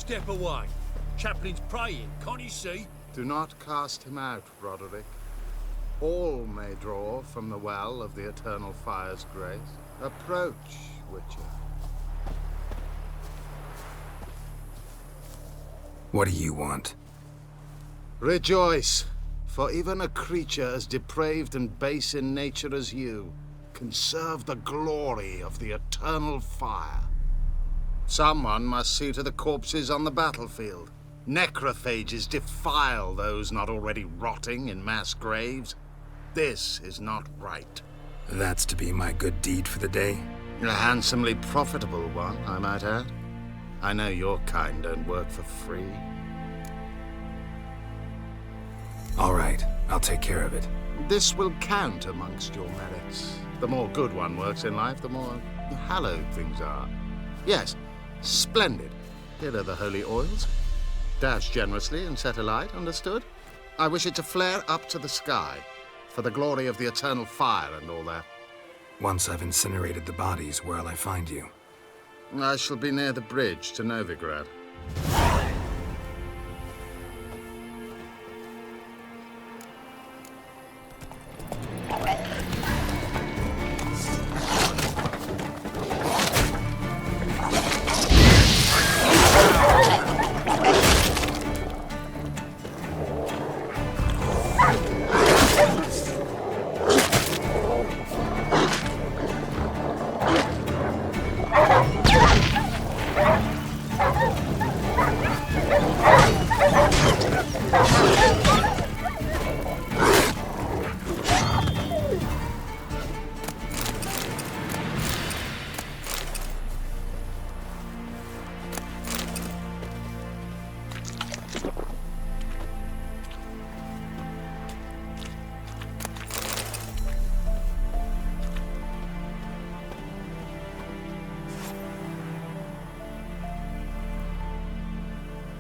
Step away. Chaplain's praying, can't you see? Do not cast him out, Roderick. All may draw from the well of the Eternal Fire's grace. Approach, Witcher. What do you want? Rejoice, for even a creature as depraved and base in nature as you can serve the glory of the Eternal Fire. Someone must see to the corpses on the battlefield. Necrophages defile those not already rotting in mass graves. This is not right. That's to be my good deed for the day? A handsomely profitable one, I might add. I know your kind don't work for free. All right, I'll take care of it. This will count amongst your merits. The more good one works in life, the more hallowed things are. Yes, splendid. Here are the holy oils. Dash generously and set alight, understood? I wish it to flare up to the sky, for the glory of the Eternal Fire and all that. Once I've incinerated the bodies, where'll I find you? I shall be near the bridge to Novigrad.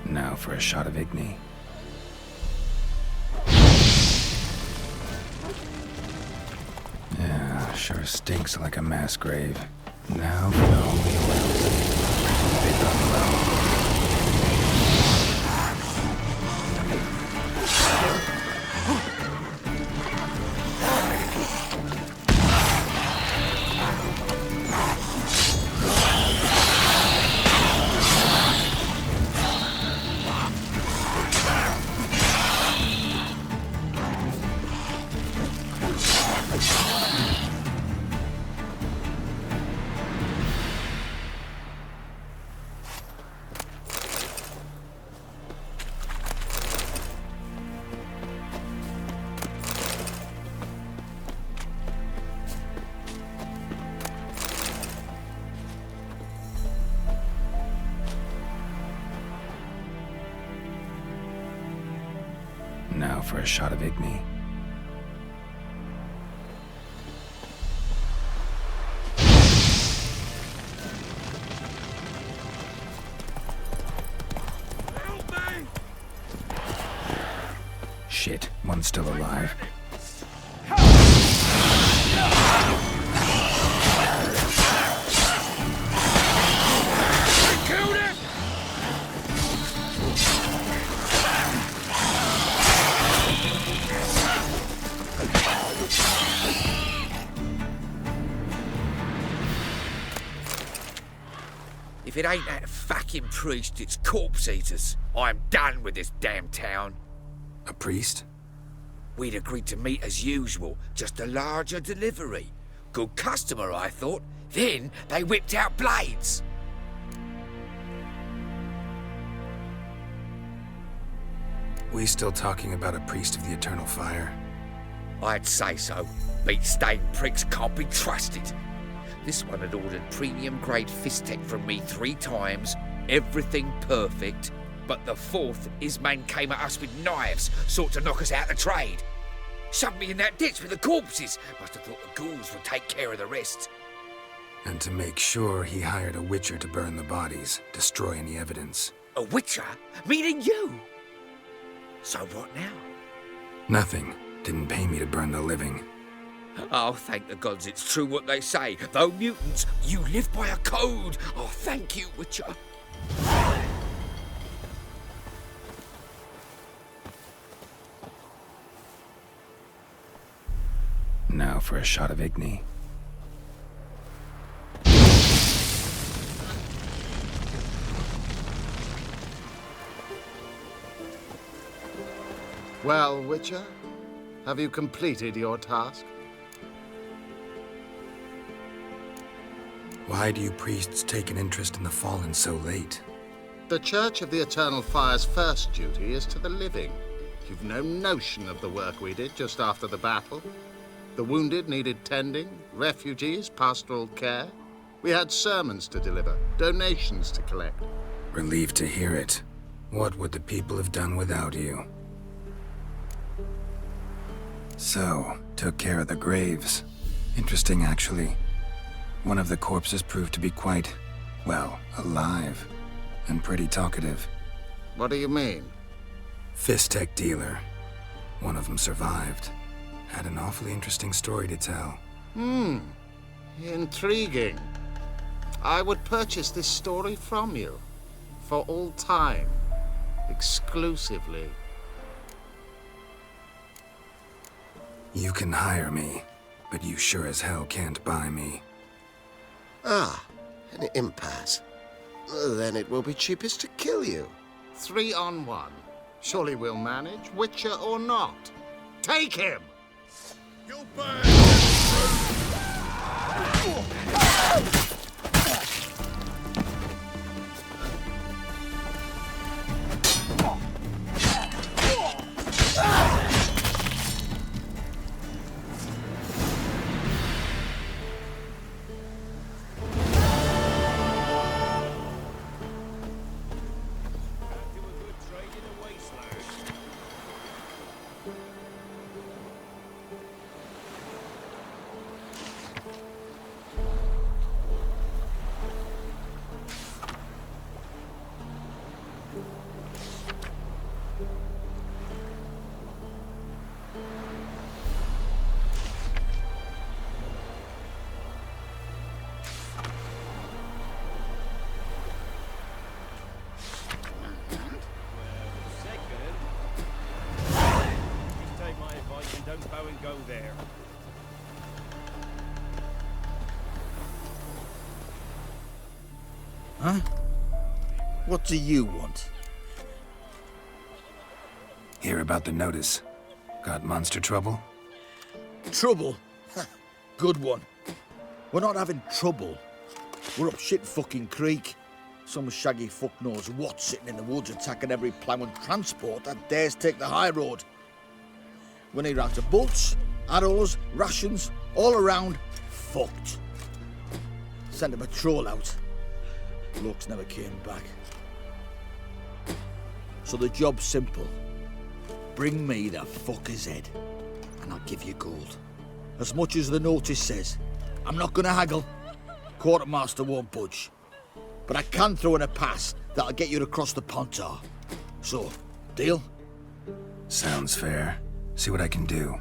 Now for a shot of Igni. Yeah, sure stinks like a mass grave. Now for the holy oils. They done well. Now for a shot of Igni. Shit, one's still alive. If it ain't that fucking priest, it's corpse eaters. I'm done with this damn town. A priest? We'd agreed to meet as usual, just a larger delivery. Good customer, I thought. Then they whipped out blades. We still talking about a priest of the Eternal Fire? I'd say so. Beat-stained pricks can't be trusted. This one had ordered premium-grade fist tech from me 3 times, everything perfect, but the 4th, his man came at us with knives, sought to knock us out of trade. Shoved me in that ditch with the corpses. Must have thought the ghouls would take care of the rest. And to make sure, he hired a witcher to burn the bodies, destroy any evidence. A witcher? Meaning you? So what now? Nothing. Didn't pay me to burn the living. Oh, thank the gods it's true what they say. Though mutants, you live by a code. Oh, thank you, Witcher. for a shot of Igni. Well, Witcher, have you completed your task? Why do you priests take an interest in the fallen so late? The Church of the Eternal Fire's first duty is to the living. You've no notion of the work we did just after the battle. The wounded needed tending, refugees, pastoral care. We had sermons to deliver, donations to collect. Relieved to hear it. What would the people have done without you? So, took care of the graves. Interesting, actually. One of the corpses proved to be quite, well, alive. And pretty talkative. What do you mean? Fistech dealer. One of them survived. Had an awfully interesting story to tell. Intriguing. I would purchase this story from you. For all time. Exclusively. You can hire me, but you sure as hell can't buy me. Ah, an impasse. Then it will be cheapest to kill you. 3 on 1. Surely we'll manage, Witcher or not. Take him! You'll burn! Go there. Huh? What do you want? Hear about the notice. Got monster trouble? Trouble? Good one. We're not having trouble. We're up shit fucking creek. Some shaggy fuck knows what sitting in the woods attacking every plough and transport that dares take the high road. We need rounds of bolts, arrows, rations, all around, fucked. Sent a patrol out. Blokes never came back. So the job's simple. Bring me the fucker's head, and I'll give you gold. As much as the notice says. I'm not gonna haggle. Quartermaster won't budge. But I can throw in a pass that'll get you across the Pontar. So, deal? Sounds fair. See what I can do.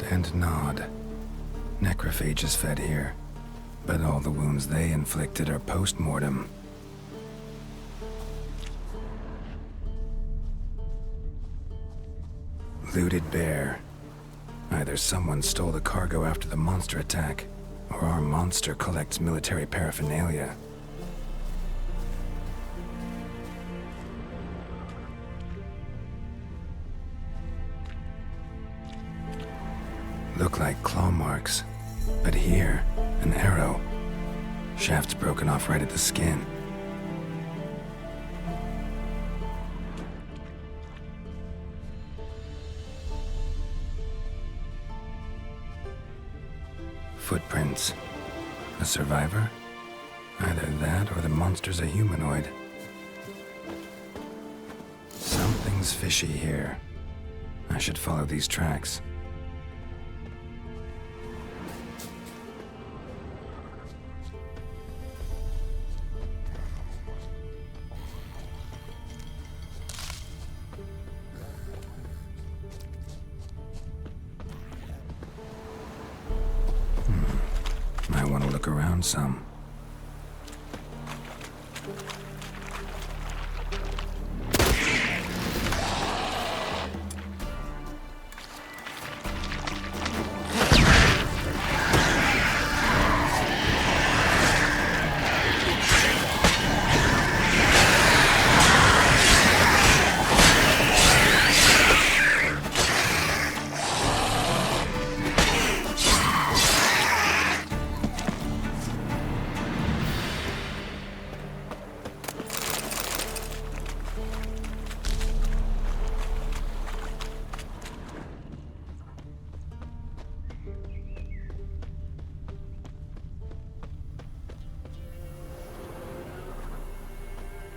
And nod. Necrophages fed here, but all the wounds they inflicted are post-mortem. Looted bear. Either someone stole the cargo after the monster attack, or our monster collects military paraphernalia. Look like claw marks, but here, an arrow. Shaft's broken off right at the skin. Footprints. A survivor? Either that or the monster's a humanoid. Something's fishy here. I should follow these tracks. found some.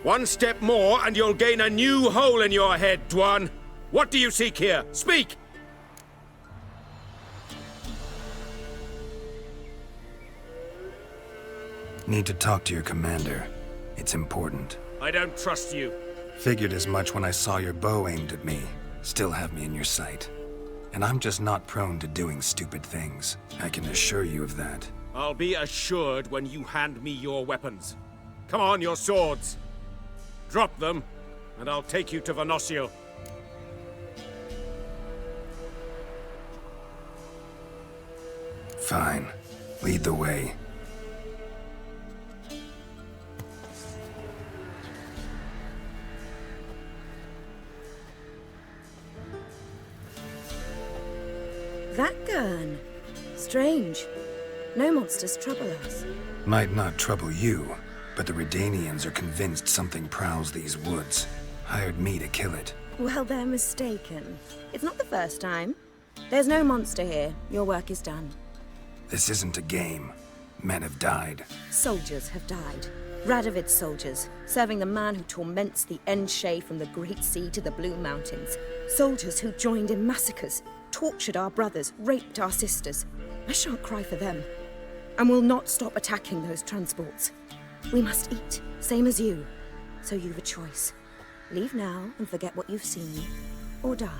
One step more and you'll gain a new hole in your head, Dwan. What do you seek here? Speak! Need to talk to your commander. It's important. I don't trust you. Figured as much when I saw your bow aimed at me. Still have me in your sight. And I'm just not prone to doing stupid things. I can assure you of that. I'll be assured when you hand me your weapons. Come on, your swords. Drop them, and I'll take you to Venosio. Fine. Lead the way. That gun. Strange. No monsters trouble us. Might not trouble you, but the Redanians are convinced something prowls these woods. Hired me to kill it. Well, they're mistaken. It's not the first time. There's no monster here. Your work is done. This isn't a game. Men have died. Soldiers have died. Radovid's soldiers, serving the man who torments the Enshe from the Great Sea to the Blue Mountains. Soldiers who joined in massacres, tortured our brothers, raped our sisters. I shan't cry for them. And will not stop attacking those transports. We must eat, same as you. So you've a choice. Leave now and forget what you've seen, or die.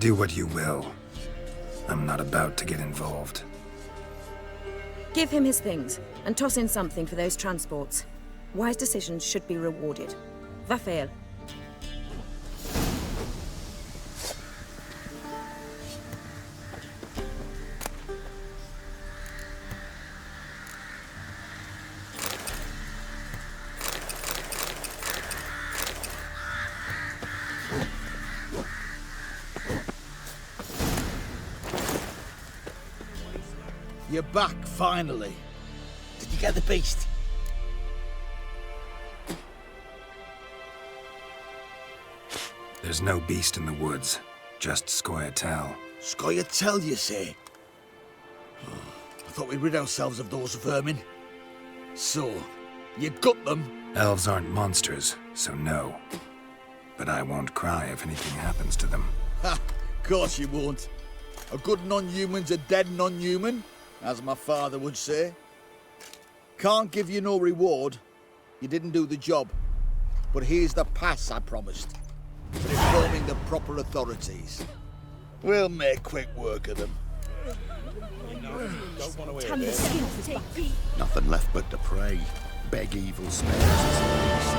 Do what you will. I'm not about to get involved. Give him his things, and toss in something for those transports. Wise decisions should be rewarded. Vafael. You're back, finally. Did you get the beast? There's no beast in the woods, just Scoia'tael. Scoia'tael, you say? I thought we'd rid ourselves of those vermin. So, you got them? Elves aren't monsters, so no. But I won't cry if anything happens to them. Ha! Course you won't. A good non-human's a dead non-human, as my father would say. Can't give you no reward. You didn't do the job. But here's the pass I promised. For informing the proper authorities. We'll make quick work of them. Nothing left but to pray. Beg evil spirits as a least.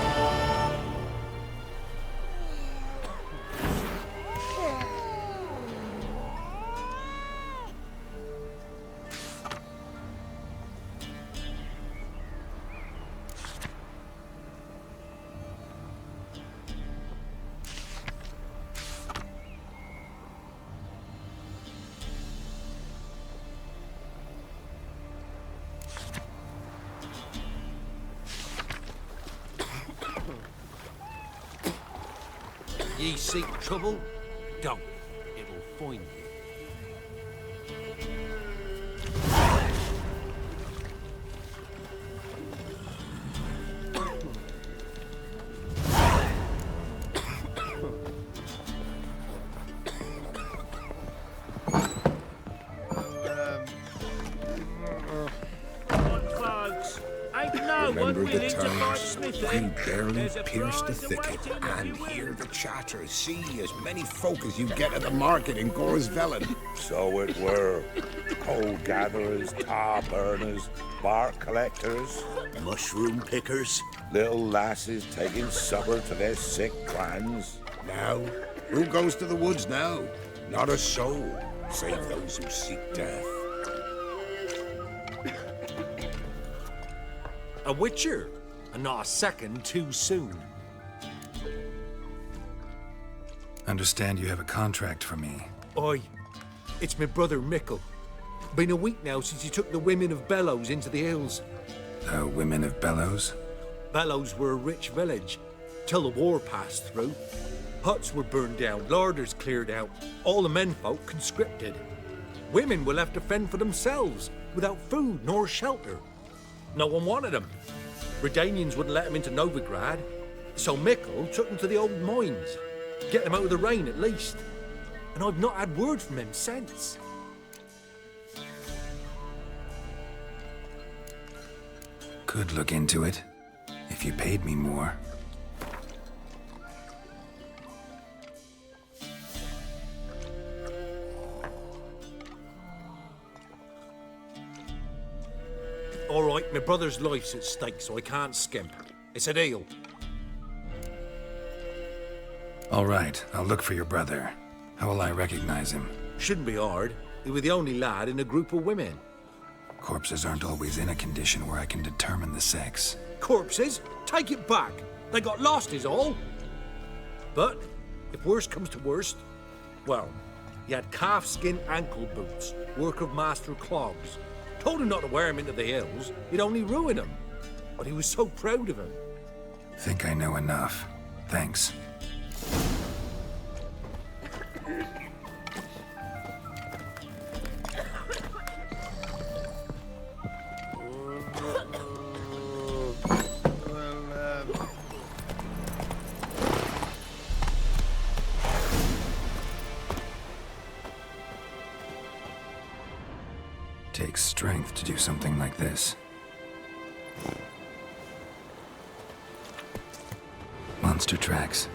Ye seek trouble? Don't. It'll find you. Folks, ain't no remember the times we barely pierced the thicket and hear the chatter, see as many folk as you get at the market in Gorsvellen. So it were. Coal gatherers, tar burners, bark collectors, Mushroom pickers. little lasses taking supper to their sick clans. Now, who goes to the woods now? Not a soul, save those who seek death. A witcher, and not a second too soon. Understand you have a contract for me. Oi, it's my brother Mickle. Been a week now since he took the women of Bellows into the hills. The Women of Bellows? Bellows were a rich village, till the war passed through. Huts were burned down, larders cleared out, all the menfolk conscripted. Women were left to fend for themselves, without food nor shelter. No one wanted them. Redanians wouldn't let them into Novigrad, so Mickle took them to the old mines. Get them out of the rain at least. And I've not had word from him since. Could look into it, if you paid me more. All right, my brother's life's at stake, so I can't skimp. It's a deal. All right, I'll look for your brother. How will I recognize him? Shouldn't be hard. He was the only lad in a group of women. Corpses aren't always in a condition where I can determine the sex. Corpses? Take it back. They got lost is all. But, if worst comes to worst, well, he had calfskin ankle boots, work of Master Clogs. Told him not to wear him into the hills, he'd only ruin him. But he was so proud of him. Think I know enough. Thanks. Takes strength to do something like this. Monster tracks.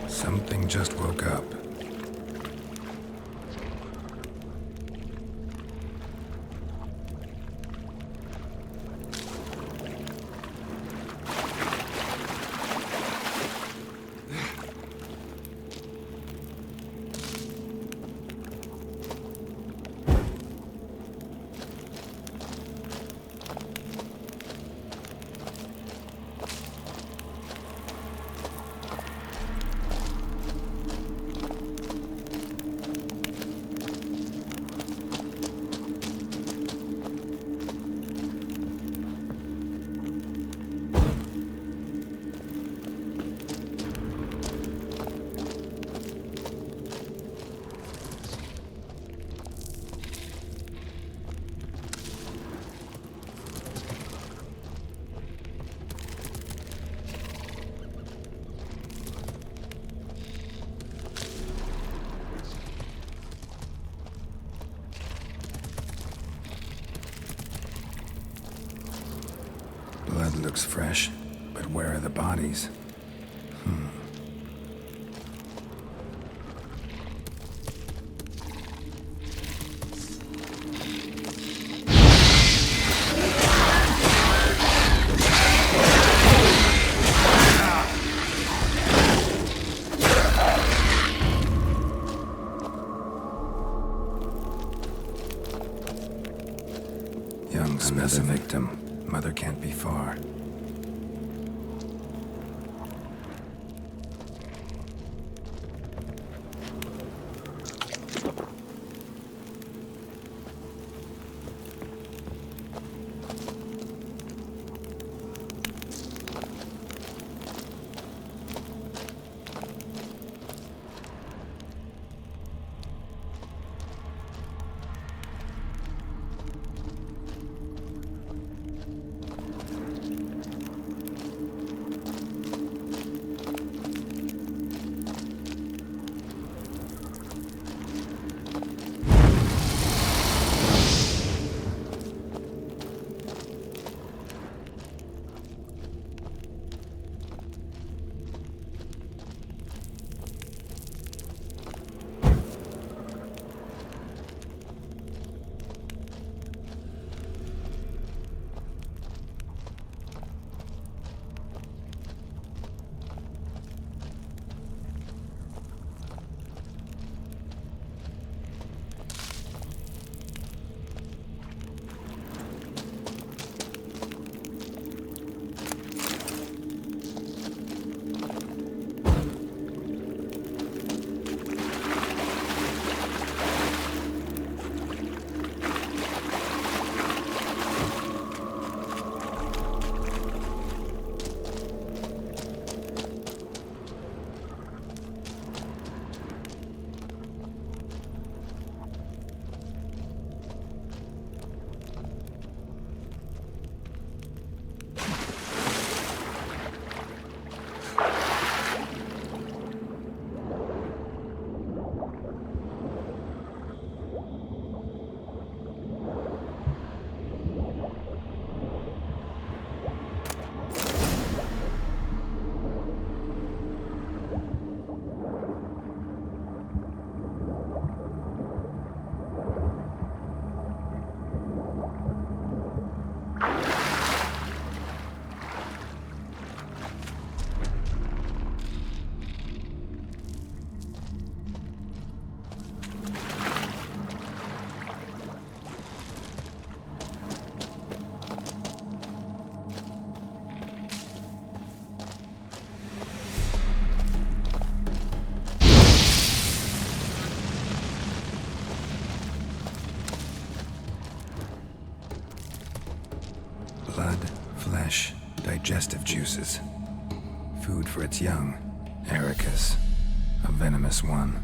Something just woke up. Blood looks fresh, but where are the bodies? young specimen. Victim. Mother can't be far. Flesh, digestive juices. Food for its young. Ericus, a venomous one.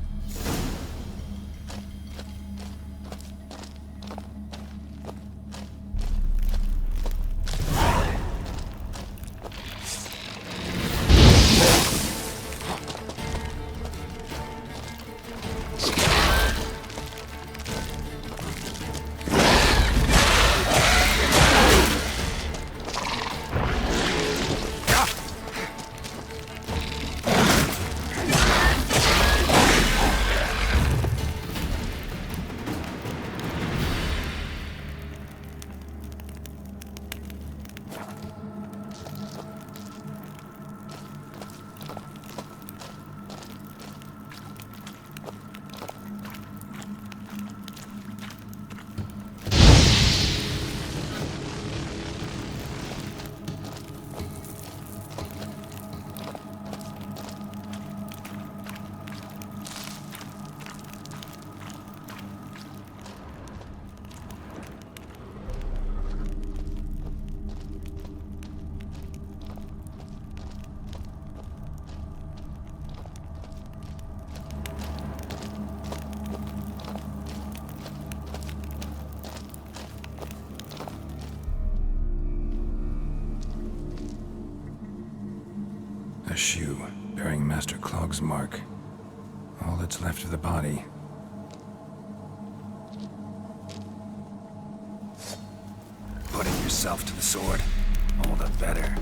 A shoe bearing Master Clog's mark. All that's left of the body. Putting yourself to the sword, all the better.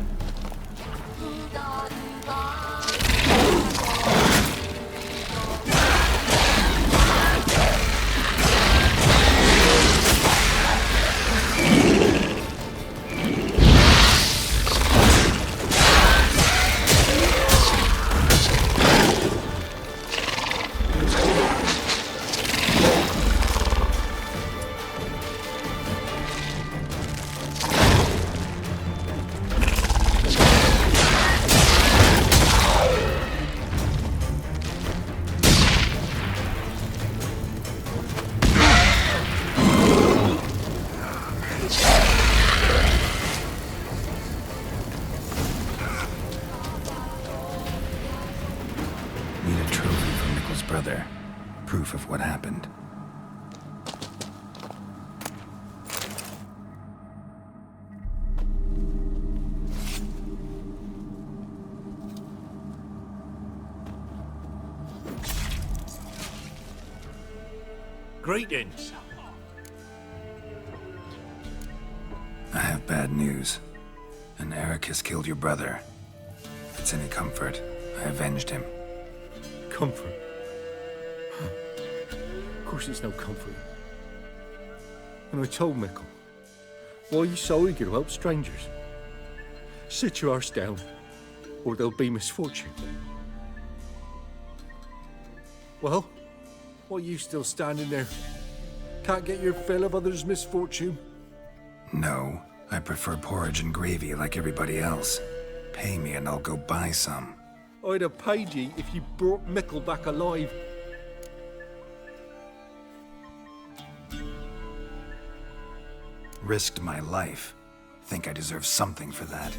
Greetings. I have bad news. An Eric has killed your brother. If it's any comfort, I avenged him. Comfort? Of course it's no comfort. And I told Mickle, why are you so eager to help strangers? Sit your arse down, or there'll be misfortune. Well, why are you still standing there? Can't get your fill of others' misfortune? No, I prefer porridge and gravy like everybody else. Pay me and I'll go buy some. I'd have paid ye if you brought Mickle back alive. Risked my life. Think I deserve something for that.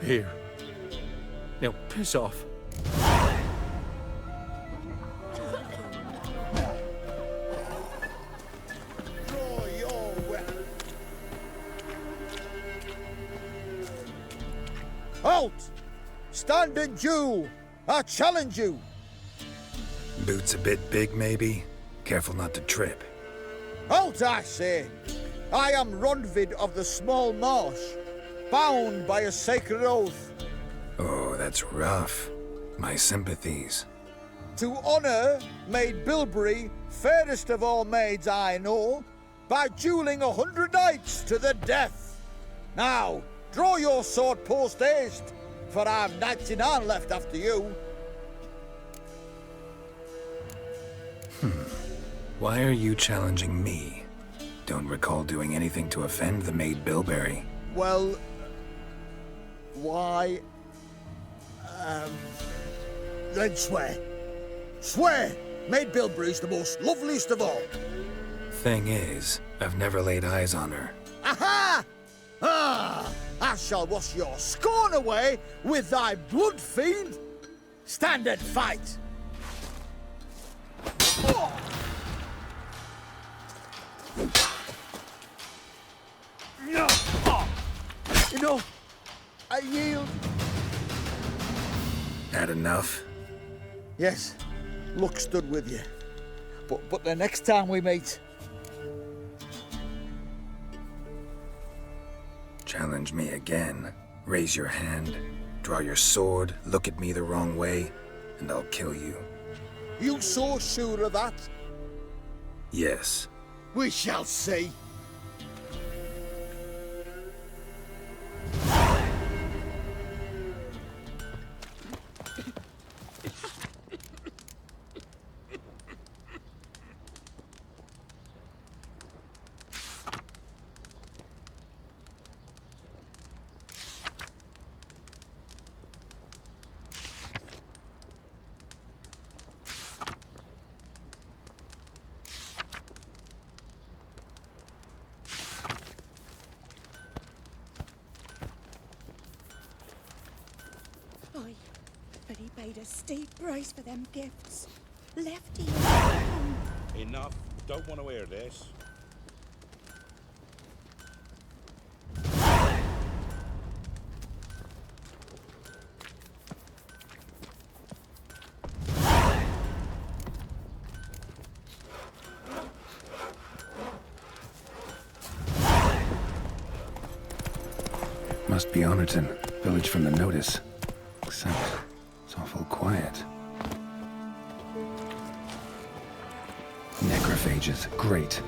Here. Now piss off. Halt! Stand and duel! I challenge you! Boots a bit big, maybe? Careful not to trip. Halt, I say! I am Ronvid of the Small Marsh, bound by a sacred oath. Oh, that's rough. My sympathies. To honour Maid Bilberry, fairest of all maids I know, by duelling 100 knights to the death. Now, draw your sword post haste, for I've 99 left after you. Why are you challenging me? Don't recall doing anything to offend the Maid Bilberry. Well, why... then swear. Swear! Maid Bilberry's the most loveliest of all. Thing is, I've never laid eyes on her. Aha! Ah! I shall wash your scorn away with thy blood, fiend! Stand and fight! You know, I yield. Had enough? Yes, luck stood with you. But the next time we meet... Challenge me again. Raise your hand, draw your sword, look at me the wrong way, and I'll kill you. You so sure of that? Yes. We shall see. Aye, but he paid a steep price for them gifts. Left here. Enough. Don't want to hear this. Must be Honorton, village from the notice. Except it's awful quiet. Necrophages, great.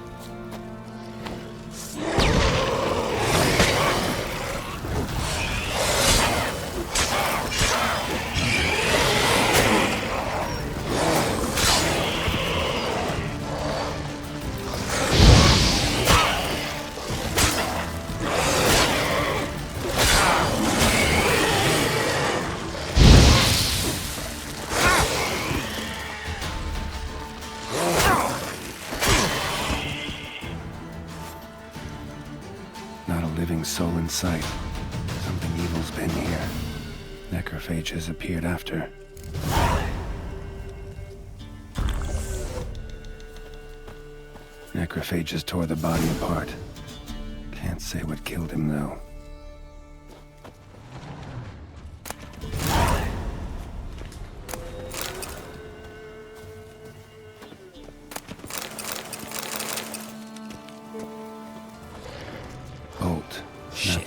Not a living soul in sight. Something evil's been here. Necrophage has appeared after. Necrophages tore the body apart. Can't say what killed him, though.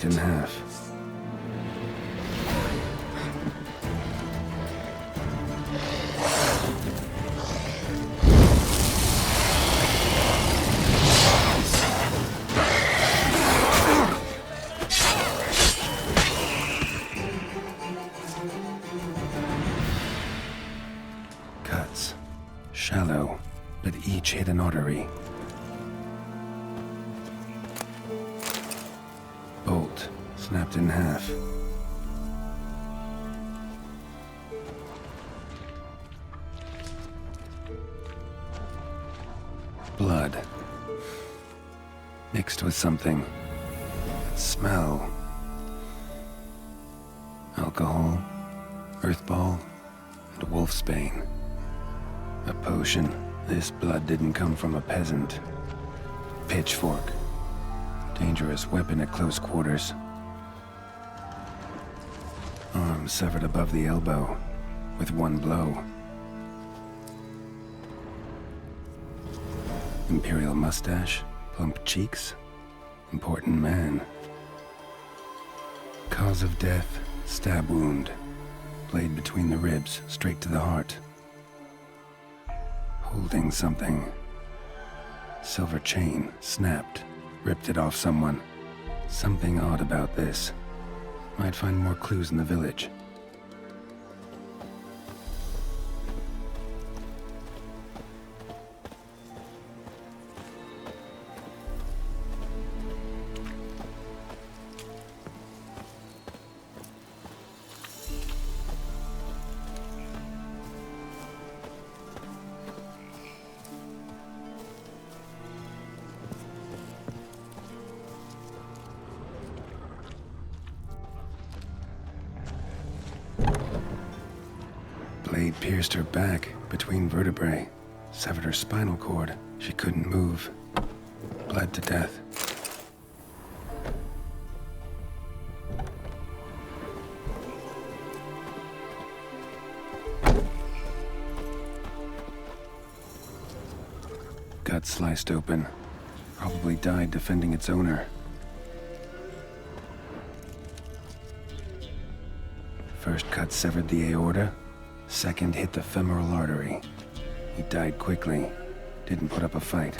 ripped in half. Cuts. Shallow, but each hit an artery. Bolt snapped in half. Blood. Mixed with something. Smell. Alcohol, earthball, and wolfsbane. A potion. This blood didn't come from a peasant. Pitchfork. Dangerous weapon at close quarters. Arm severed above the elbow, with one blow. Imperial mustache, plump cheeks. Important man. Cause of death, stab wound. Blade between the ribs, straight to the heart. Holding something. Silver chain, snapped. Ripped it off someone. Something odd about this. Might find more clues in the village. Blade pierced her back, between vertebrae. Severed her spinal cord. She couldn't move. Bled to death. Gut sliced open. Probably died defending its owner. First cut severed the aorta. Second hit the femoral artery. He died quickly. Didn't put up a fight.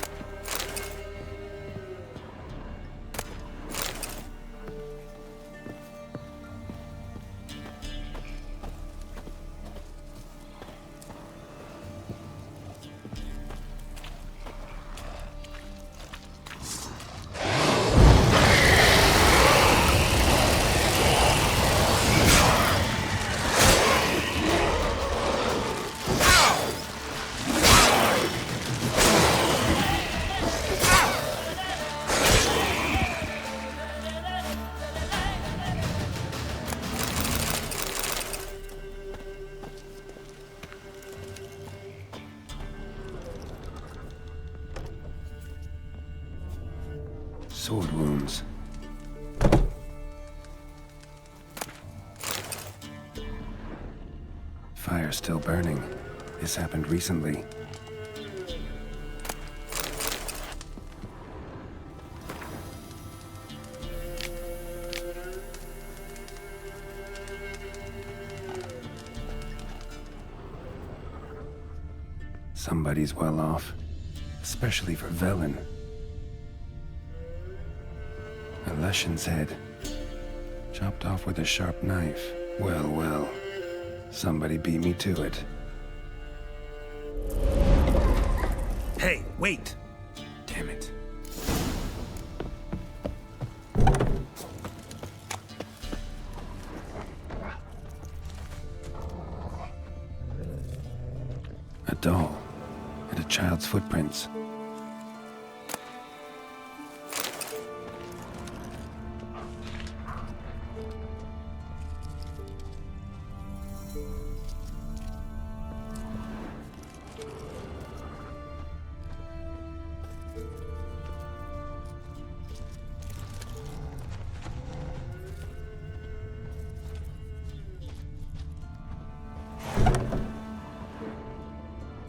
Sword wounds. Fire still burning. This happened recently. Somebody's well off, especially for Velen. A Leshen's head, chopped off with a sharp knife. Well, well, somebody beat me to it. Hey, wait! Damn it. A doll, and a child's footprints.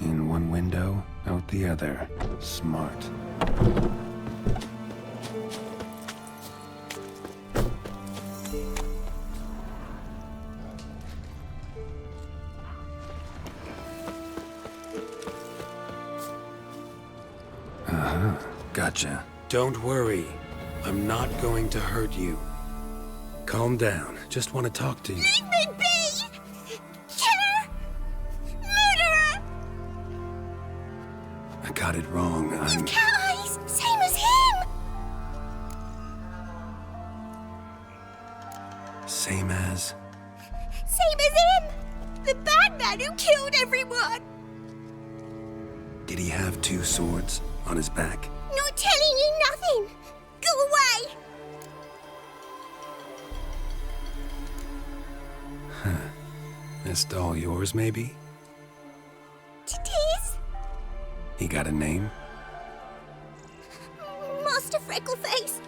In one window, out the other. Smart. Gotcha. Don't worry. I'm not going to hurt you. Calm down. Just want to talk to you. Leave me be! Killer! Murderer! I got it wrong. You've cat eyes! Same as him! Same as? Same as him! The bad man who killed everyone! Did he have 2 swords on his back? Not telling you nothing! Go away! This doll yours, maybe? It is? He got a name? Master Freckleface.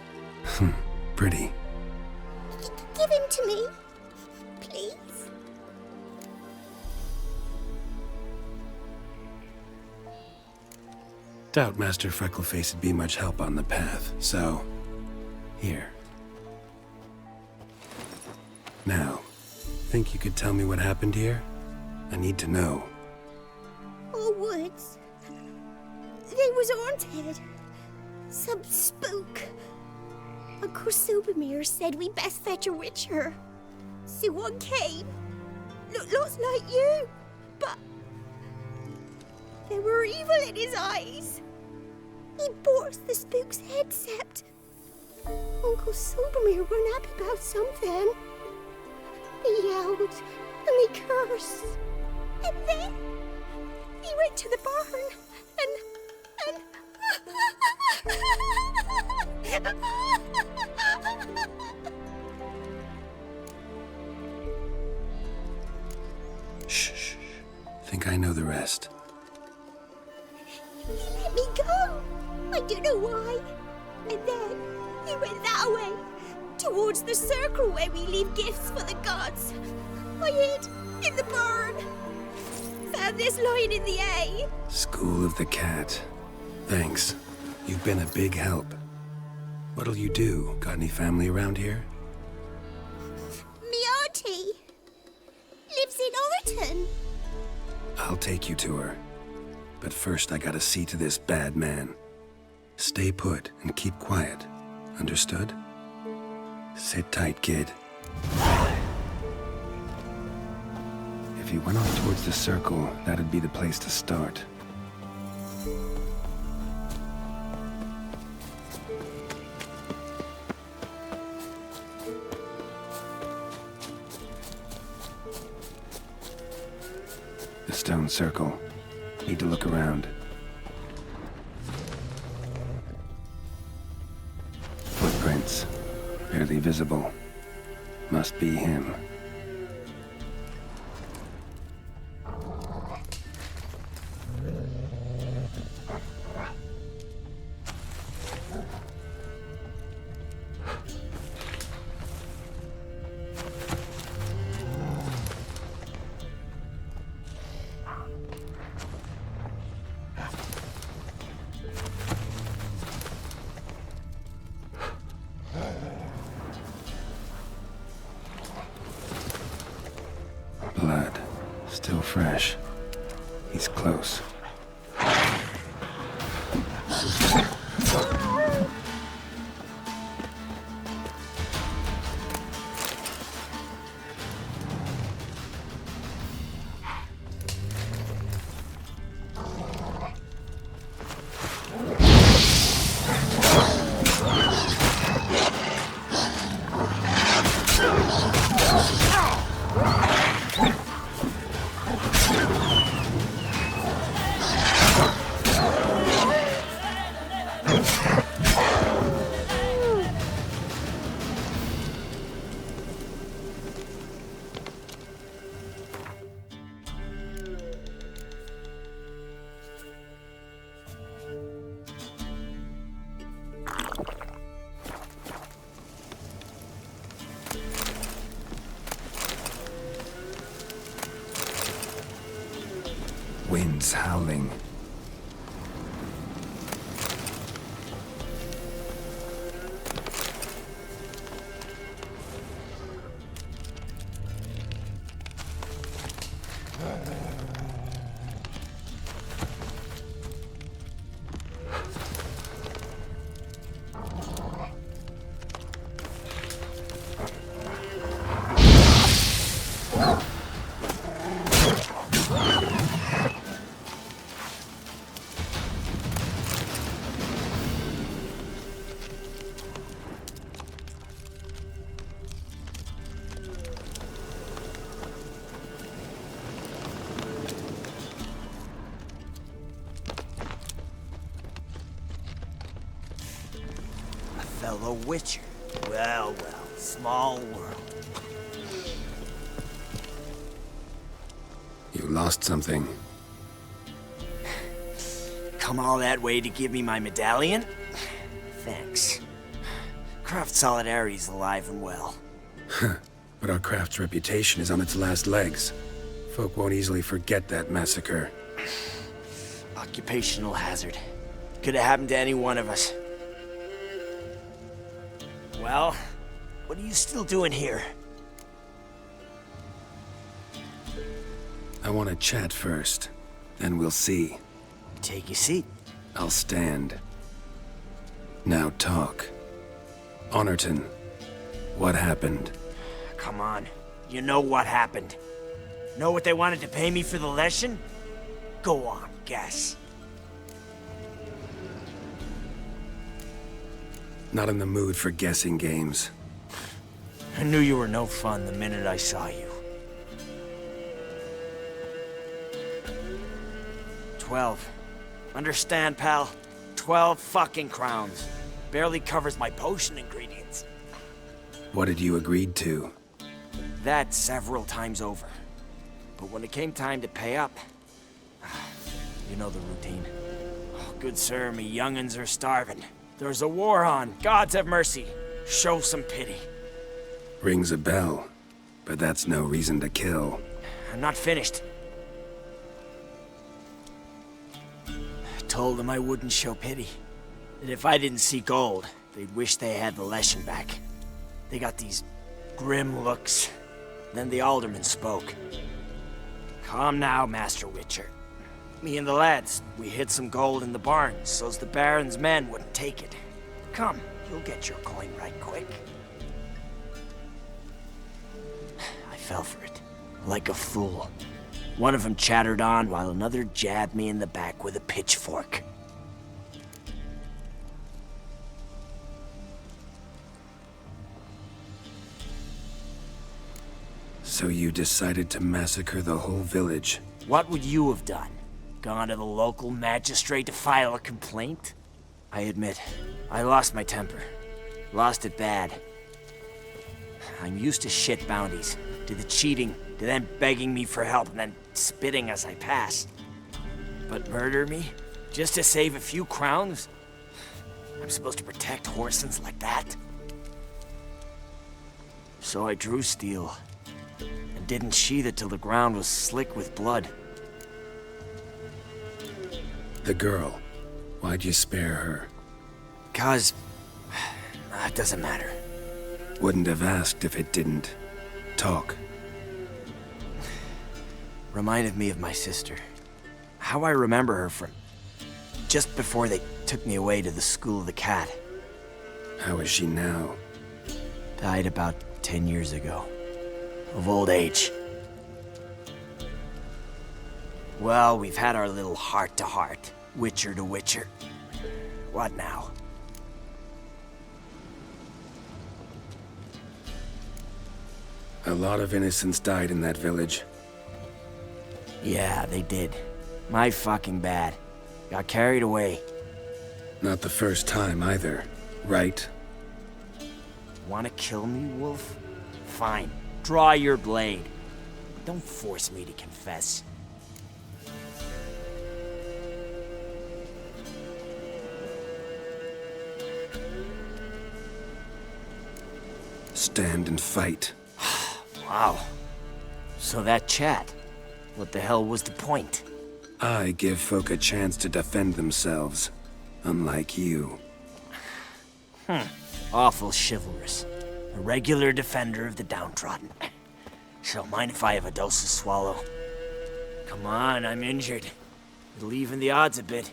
Pretty. Give him to me. Please. Doubt Master Freckleface would be much help on the path, so... here. Now, think you could tell me what happened here? I need to know. Our woods. They was haunted. Some spook. Uncle Vesemir said we best fetch a witcher. So one came. Looked lots like you, but there were evil in his eyes. He bore us the spook's head, Sept. Uncle Vesemir weren't happy about something. He yelled and he cursed. And then he went to the barn and Shh. Think I know the rest. He let me go. I don't know why. And then he went that way, towards the circle where we leave gifts for the gods. I hid in the barn. Found this lying in the A. School of the Cat. Thanks. You've been a big help. What'll you do? Got any family around here? Me auntie lives in Overton. I'll take you to her. But first I gotta see to this bad man. Stay put and keep quiet. Understood? Sit tight, kid. If you went off towards the circle, that'd be the place to start. The stone circle. Need to look around. Footprints. Barely visible. Must be him. Blood. Still fresh. He's close. Winds howling. fellow Witcher. Well, well, small world. You lost something. Come all that way to give me my medallion? Thanks. Craft Solidarity's alive and well. But our craft's reputation is on its last legs. Folk won't easily forget that massacre. Occupational hazard. Could have happened to any one of us. Well, what are you still doing here? I want to chat first, then we'll see. Take your seat. I'll stand. Now talk. Honorton, what happened? Come on. You know what happened. Know what they wanted to pay me for the lesson? Go on, guess. Not in the mood for guessing games. I knew you were no fun the minute I saw you. 12. Understand, pal? 12 fucking crowns. Barely covers my potion ingredients. What had you agreed to? That several times over. But when it came time to pay up, you know the routine. Oh, good sir, me young'uns are starving. There's a war on. Gods have mercy. Show some pity. Rings a bell, but that's no reason to kill. I'm not finished. Told them I wouldn't show pity. That if I didn't see gold, they'd wish they had the lesson back. They got these grim looks. Then the alderman spoke. Come now, Master Witcher. Me and the lads, we hid some gold in the barn, so's the Baron's men wouldn't take it. Come, you'll get your coin right quick. I fell for it, like a fool. One of them chattered on while another jabbed me in the back with a pitchfork. So you decided to massacre the whole village? What would you have done? Gone to the local magistrate to file a complaint? I admit, I lost my temper. Lost it bad. I'm used to shit bounties, to the cheating, to them begging me for help and then spitting as I pass. But murder me? Just to save a few crowns? I'm supposed to protect Horsens like that? So I drew steel, and didn't sheathe it till the ground was slick with blood. The girl, why'd you spare her? 'Cause... it doesn't matter. Wouldn't have asked if it didn't. Talk. Reminded me of my sister. How I remember her from just before they took me away to the School of the Cat. How is she now? Died about 10 years ago. Of old age. Well, we've had our little heart-to-heart. Witcher to Witcher. What now? A lot of innocents died in that village. Yeah, they did. My fucking bad. Got carried away. Not the first time either, right? Wanna kill me, Wolf? Fine. Draw your blade. Don't force me to confess. Stand and fight. Wow. So that chat, what the hell was the point? I give folk a chance to defend themselves, unlike you. Awful chivalrous. A regular defender of the downtrodden. So mind if I have a dose to swallow? Come on, I'm injured. It'll even the odds a bit.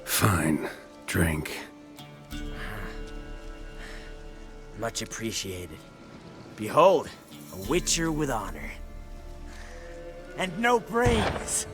Fine. Drink. Much appreciated. Behold, a Witcher with honor. And no brains!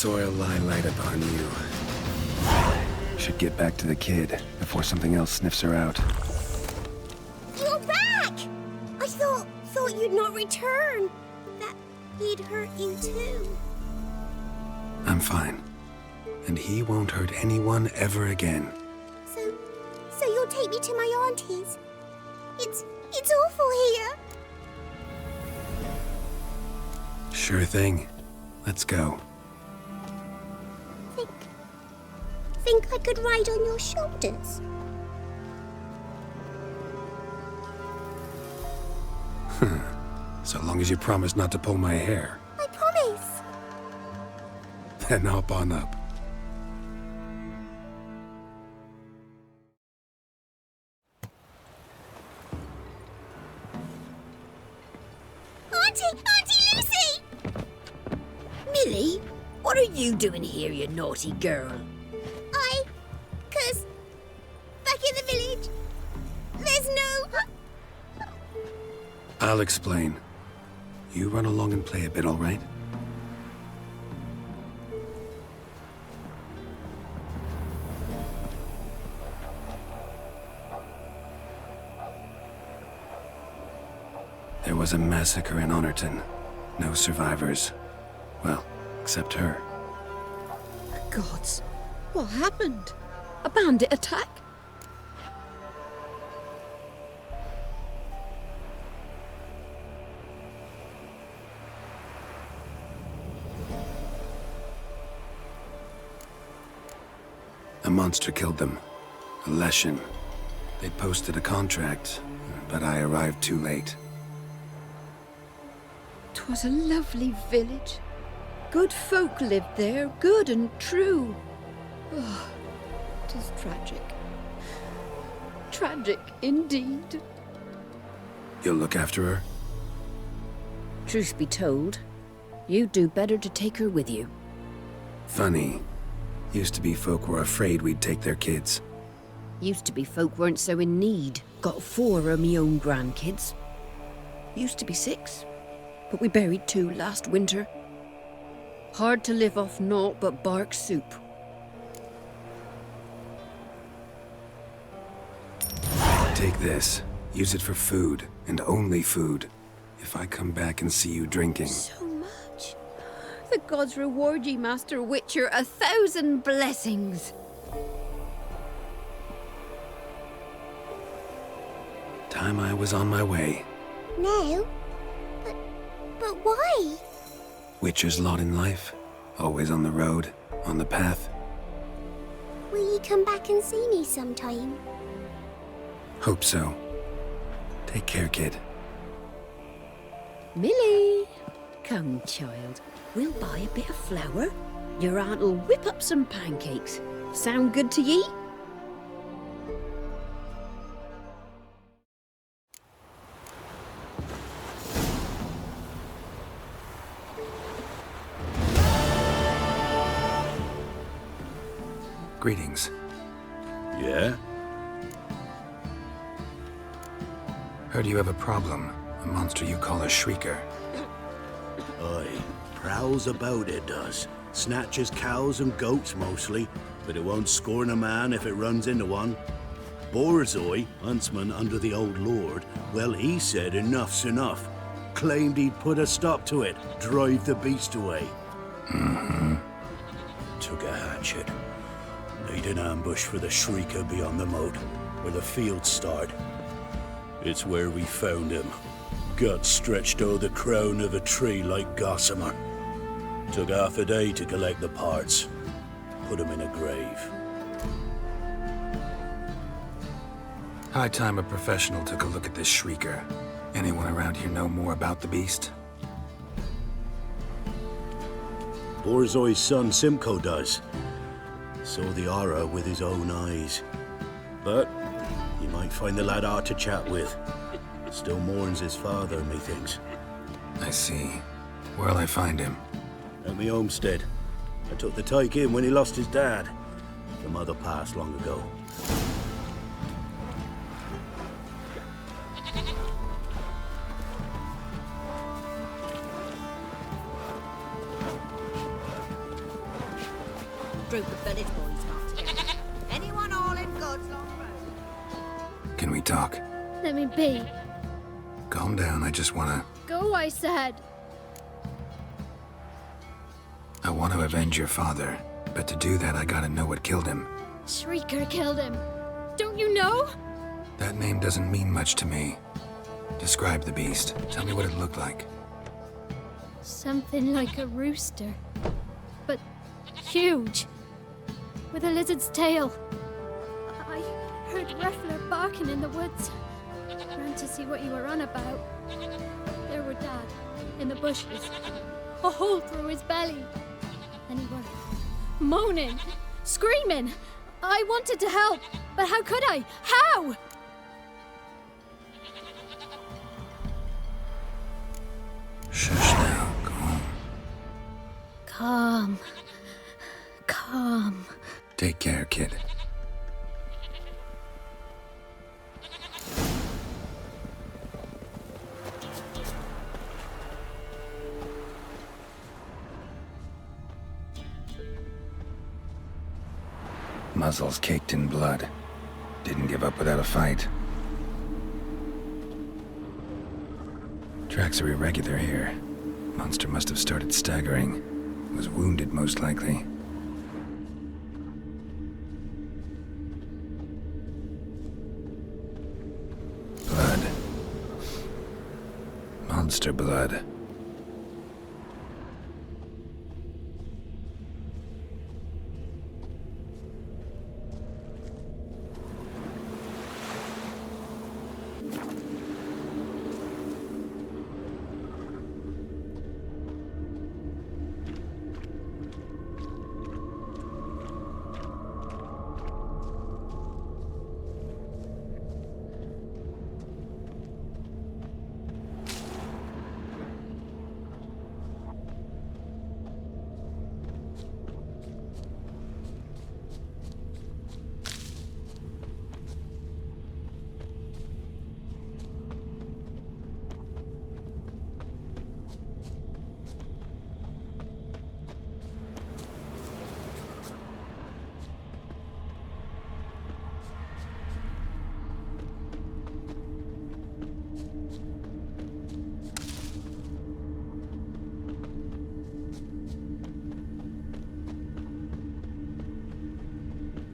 soil lie light upon you. Should get back to the kid before something else sniffs her out. You're back! I thought you'd not return. That he'd hurt you too. I'm fine. And he won't hurt anyone ever again. So you'll take me to my auntie's? It's awful here. Sure thing. Let's go. Think I could ride on your shoulders? So long as you promise not to pull my hair. I promise. Then hop on up. Auntie Lucy! Millie, what are you doing here, you naughty girl? Cause back in the village, there's no... I'll explain. You run along and play a bit, all right? There was a massacre in Honorton. No survivors. Well, except her. Gods, what happened? A bandit attack? A monster killed them. A Leshen. They posted a contract, but I arrived too late. 'Twas a lovely village. Good folk lived there, good and true. Oh, 'tis tragic. Tragic indeed. You'll look after her? Truth be told, you'd do better to take her with you. Funny. Used to be folk were afraid we'd take their kids. Used to be folk weren't so in need. Got 4 of me own grandkids. Used to be 6, but we buried 2 last winter. Hard to live off naught but bark soup. Take this. Use it for food, and only food. If I come back and see you drinking. So much. The gods reward ye, Master Witcher, 1,000 blessings. Time I was on my way. No, but why? Witcher's lot in life. Always on the road, on the path. Will you come back and see me sometime? Hope so. Take care, kid. Millie! Come, child. We'll buy a bit of flour. Your aunt'll whip up some pancakes. Sound good to ye? Greetings. Yeah? Heard you have a problem. A monster you call a shrieker. Aye, prowls about it does. Snatches cows and goats mostly, but it won't scorn a man if it runs into one. Borzoi, huntsman under the old lord, well, he said enough's enough. Claimed he'd put a stop to it, drive the beast away. Mm-hmm. Took a hatchet. Laid an ambush for the shrieker beyond the moat, where the fields start. It's where we found him. Guts stretched o'er the crown of a tree like gossamer. Took half a day to collect the parts. Put him in a grave. High time a professional took a look at this shrieker. Anyone around here know more about the beast? Borzoi's son Simcoe does. Saw the aura with his own eyes. But you might find the lad hard to chat with. Still mourns his father, methinks. I see. Where'll I find him? At me homestead. I took the tyke in when he lost his dad. The mother passed long ago. group of village boys got together. Anyone all in God's long road? Can we talk? Let me be. Calm down, I just wanna... Go, I said. I want to avenge your father, but to do that I gotta know what killed him. Shrieker killed him. Don't you know? That name doesn't mean much to me. Describe the beast. Tell me what it looked like. Something like a rooster. But huge. With a lizard's tail. I heard Reffler barking in the woods. Ran to see what you were on about. There were Dad, in the bushes. A hole through his belly. And he was moaning, screaming. I wanted to help, but how could I? How? Shush now, calm. Calm. Calm. Take care, kid. Muzzles caked in blood. Didn't give up without a fight. Tracks are irregular here. Monster must have started staggering. Was wounded, most likely. Blood. Monster blood.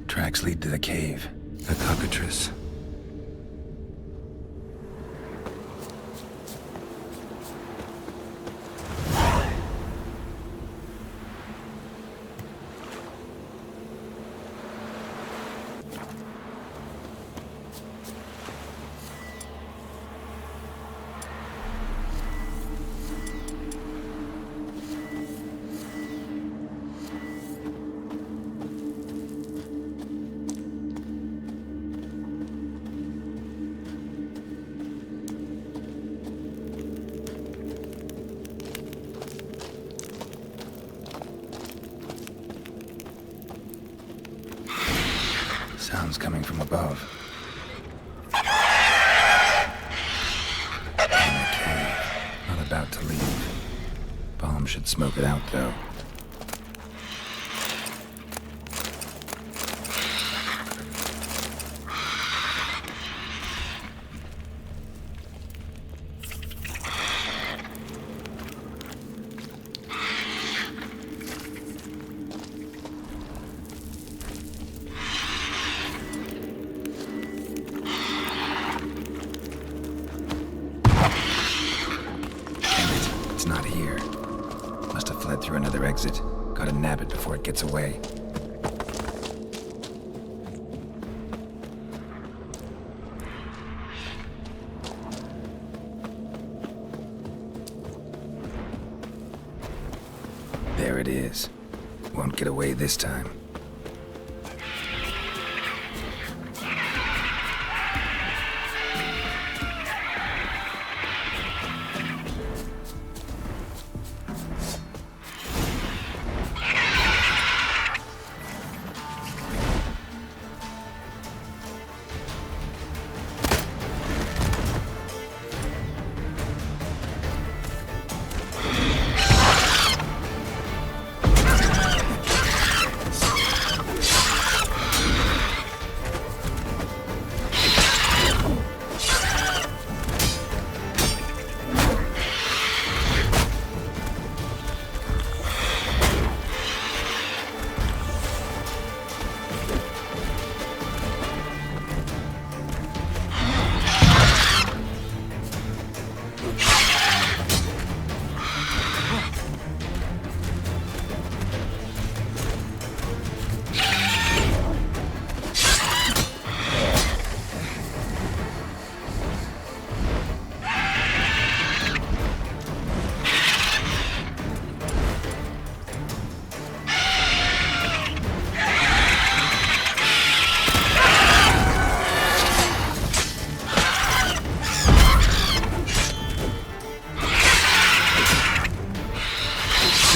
Tracks lead to the cave. A cockatrice. Sounds coming from above. In the cave. Not about to leave. Bomb should smoke it out, though. Not here. Must have fled through another exit. Gotta nab it before it gets away. There it is. Won't get away this time.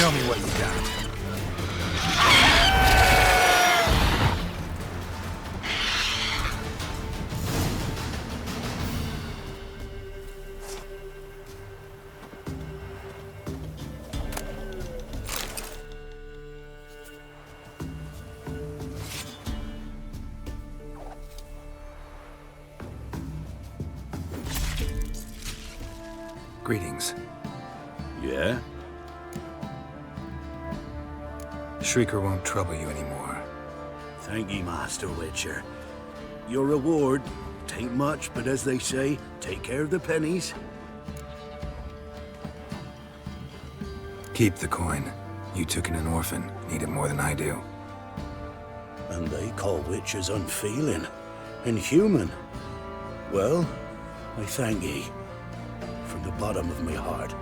Show me what you got. Greetings. Yeah? Shrieker won't trouble you anymore. Thank ye, Master Witcher. Your reward, tain't much, but as they say, take care of the pennies. Keep the coin. You took in an orphan. Need it more than I do. And they call witches unfeeling, inhuman. Well, I thank ye. From the bottom of my heart.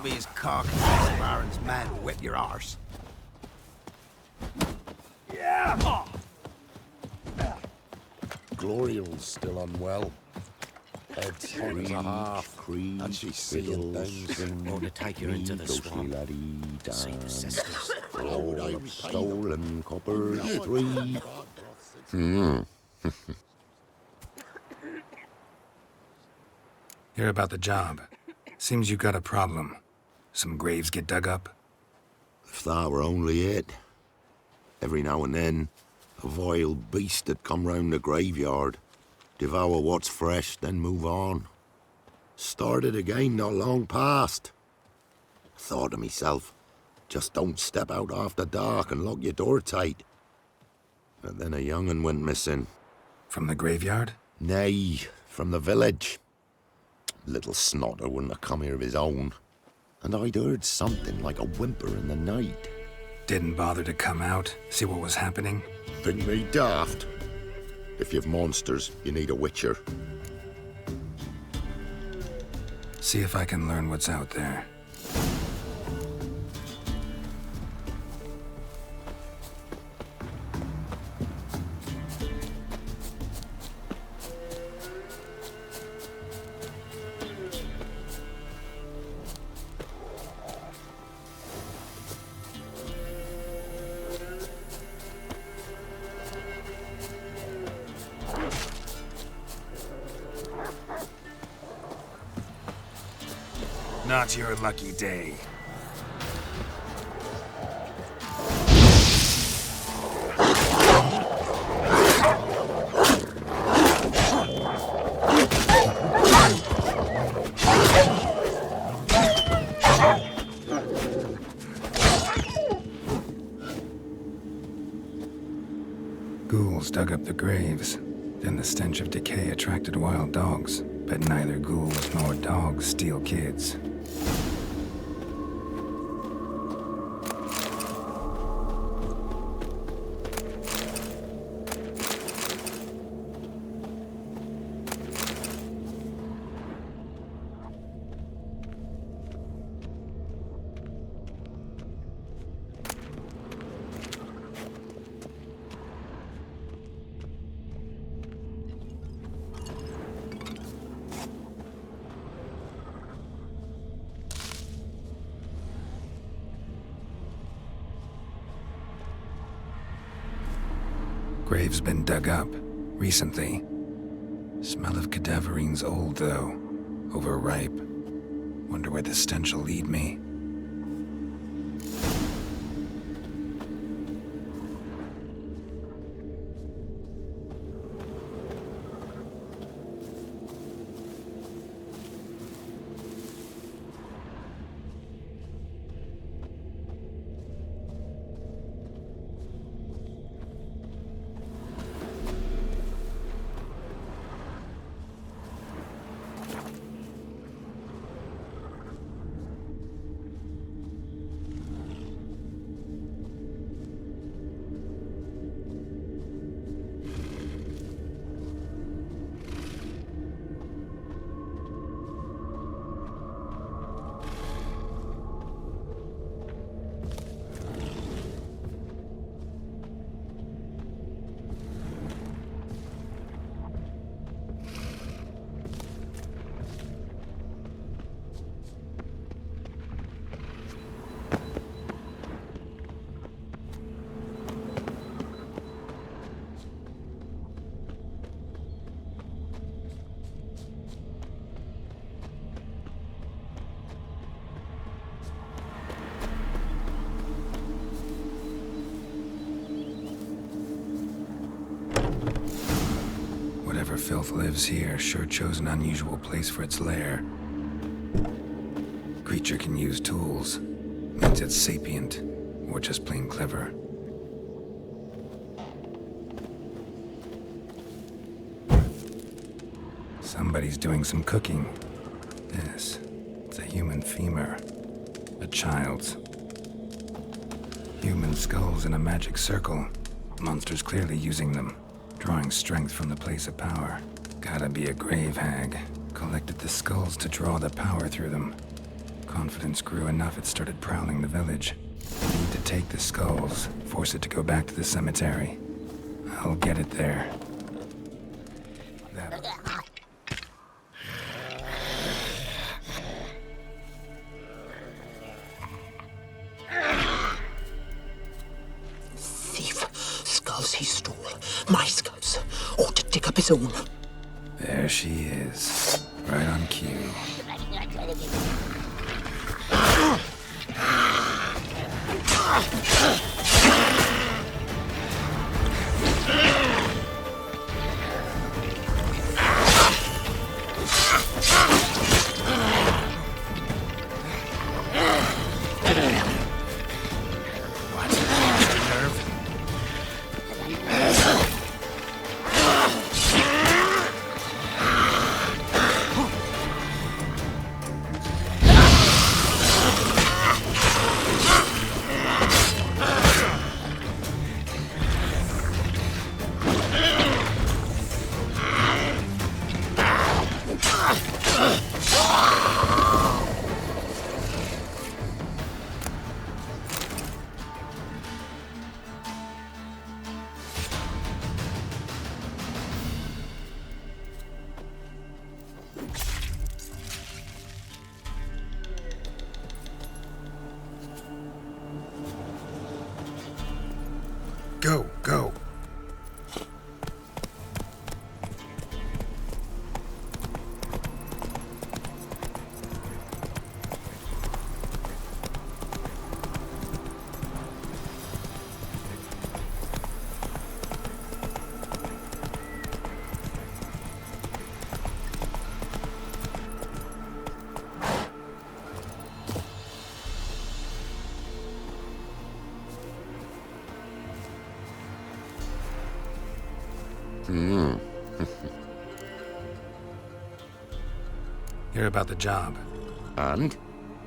Be as cocky as Baron's man will whip your arse. Yeah! Gloriel's still unwell. Head's hot as a half. And she's seeing things. Ought to take her into the swamp. See the sisters. All of stolen coppers, 3. Hear about the job. Seems you got a problem. Some graves get dug up? If that were only it. Every now and then, a vile beast would come round the graveyard, devour what's fresh, then move on. Started again not long past. Thought to myself, just don't step out after dark and lock your door tight. But then a young'un went missing. From the graveyard? Nay, from the village. Little snotter wouldn't have come here of his own. And I'd heard something like a whimper in the night. Didn't bother to come out, see what was happening? Think me daft. If you've monsters, you need a witcher. See if I can learn what's out there. Not your lucky day. Ghouls dug up the graves. Then the stench of decay attracted wild dogs. But neither ghouls nor dogs steal kids. Grave's been dug up, recently. Smell of cadaverine's old, though. Overripe. Wonder where the stench will lead me. filth lives here, sure chose an unusual place for its lair. Creature can use tools. Means it's sapient, or just plain clever. Somebody's doing some cooking. This, it's a human femur. A child's. Human skulls in a magic circle. Monsters clearly using them. Drawing strength from the place of power. Gotta be a grave hag. Collected the skulls to draw the power through them. Confidence grew enough it started prowling the village. Need to take the skulls, force it to go back to the cemetery. I'll get it there. Thief. Skulls he stole. My skulls. Ought to dig up his own. There she is. Right on cue. Go, go. Hear about the job. And?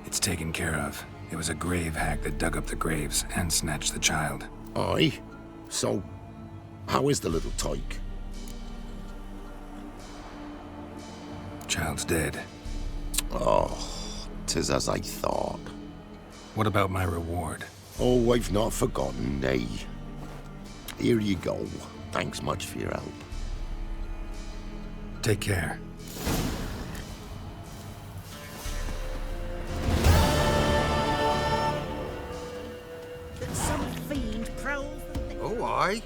It's taken care of. It was a grave hag that dug up the graves and snatched the child. Aye? So, how is the little tyke? Child's dead. Oh, 'tis as I thought. What about my reward? Oh, I've not forgotten, nay. Here you go. Thanks much for your help. Take care. Some fiend prowls the... Oh, aye.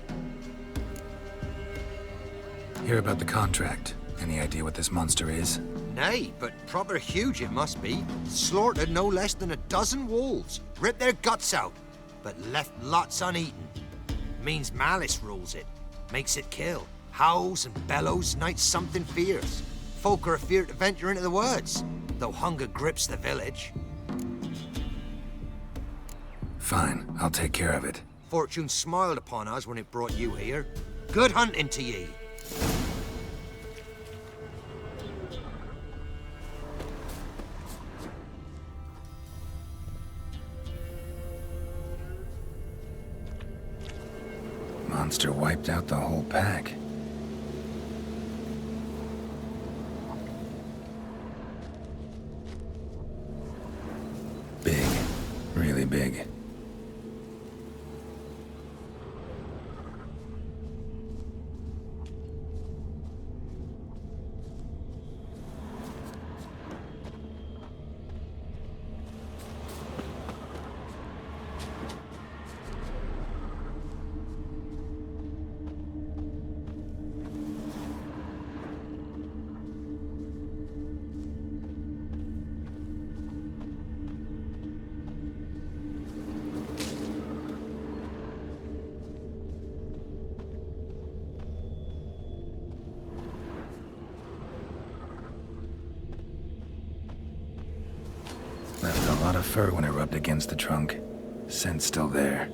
Hear about the contract. Any idea what this monster is? Nay, but proper huge it must be. Slaughtered no less than a dozen wolves. Ripped their guts out, but left lots uneaten. Means malice rules it. Makes it kill. Howls and bellows nights something fierce. Folk are afeard to venture into the woods, though hunger grips the village. Fine, I'll take care of it. Fortune smiled upon us when it brought you here. Good hunting to ye. Monster wiped out the whole pack. Big. Really big. lot of fur when I rubbed against the trunk. Scent's still there.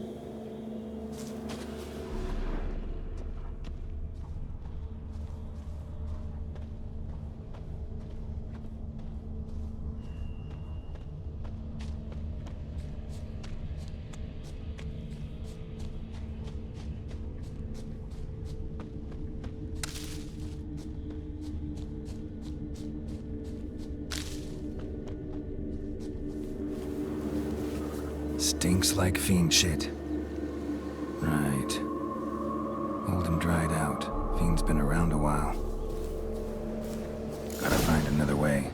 Stinks like fiend shit. Right. Old and dried out. Fiend's been around a while. Gotta find another way.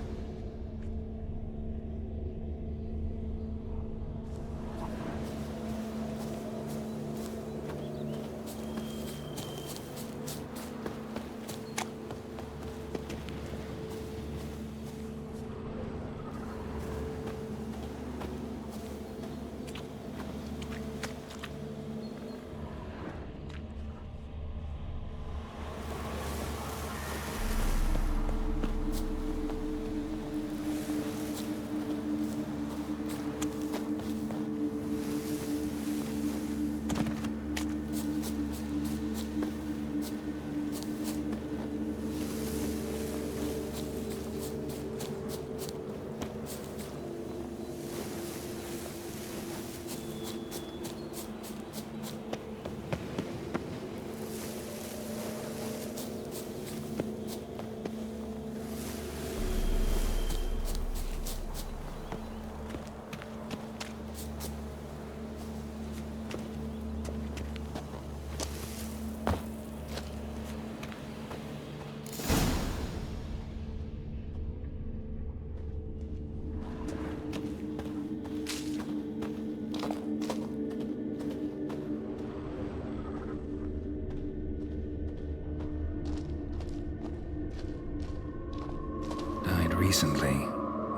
Recently.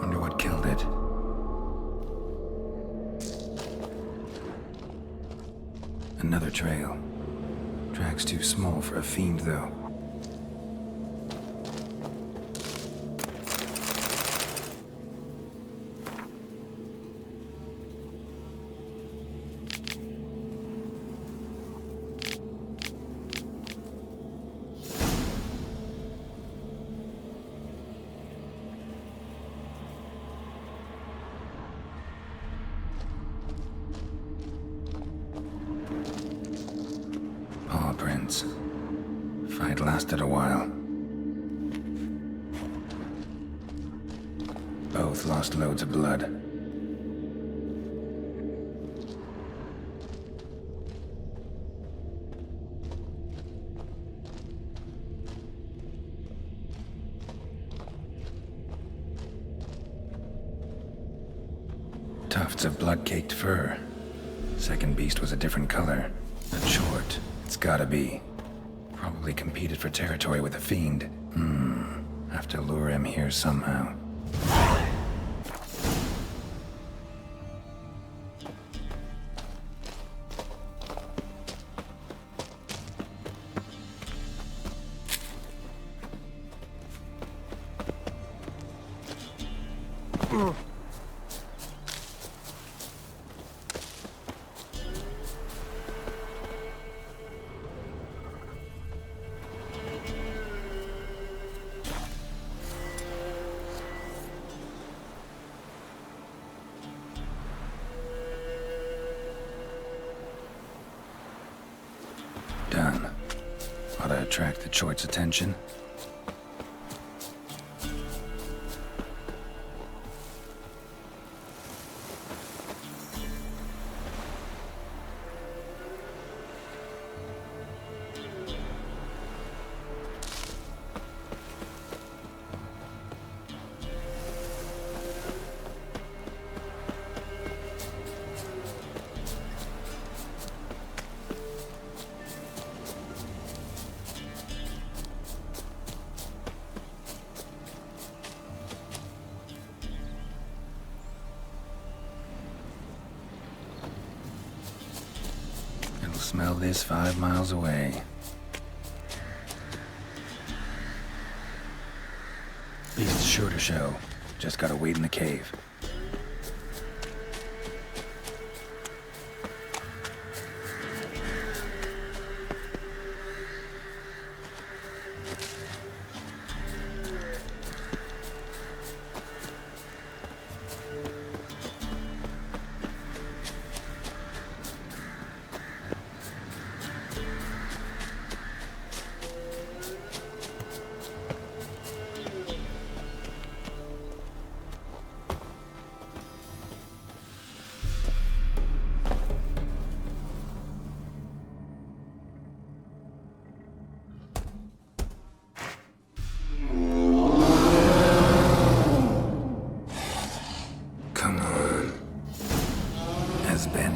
Wonder what killed it. Another trail. Track's too small for a fiend, though. Fight lasted a while. Both lost loads of blood. Tufts of blood-caked fur. Second beast was a different color. Not short. It's gotta be. Probably competed for territory with a fiend. Have to lure him here somehow. Done. Ought to attract the choit's attention. Smell this 5 miles away. Beast's sure to show. Just gotta wait in the cave.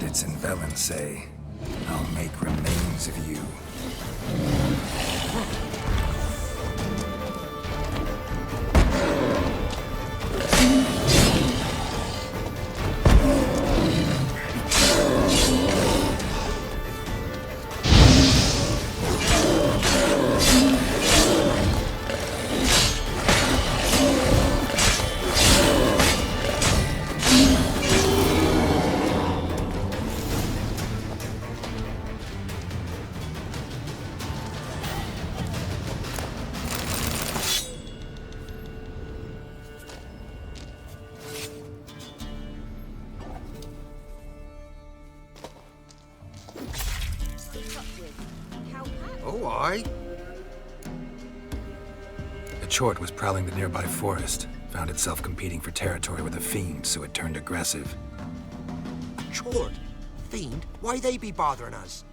Fitz and Velen say, I'll make remains of you. Oh, aye. A chort was prowling the nearby forest, found itself competing for territory with a fiend, so it turned aggressive. Chord? Fiend? Why they be bothering us?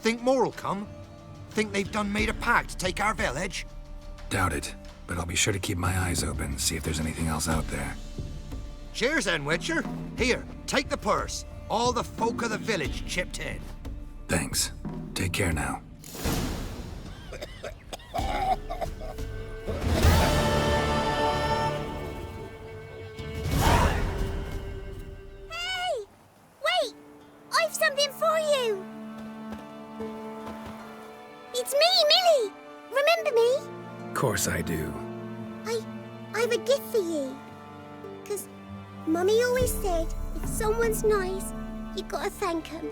Think more'll come? Think they've done made a pact to take our village? Doubt it, but I'll be sure to keep my eyes open, see if there's anything else out there. Cheers then, Witcher. Here, take the purse. All the folk of the village chipped in. Thanks. Take care now. Hey! Wait! I've something for you! It's me, Millie! Remember me? Of course I do. I've a gift for you. 'Cause Mummy always said, if someone's nice, you gotta thank them.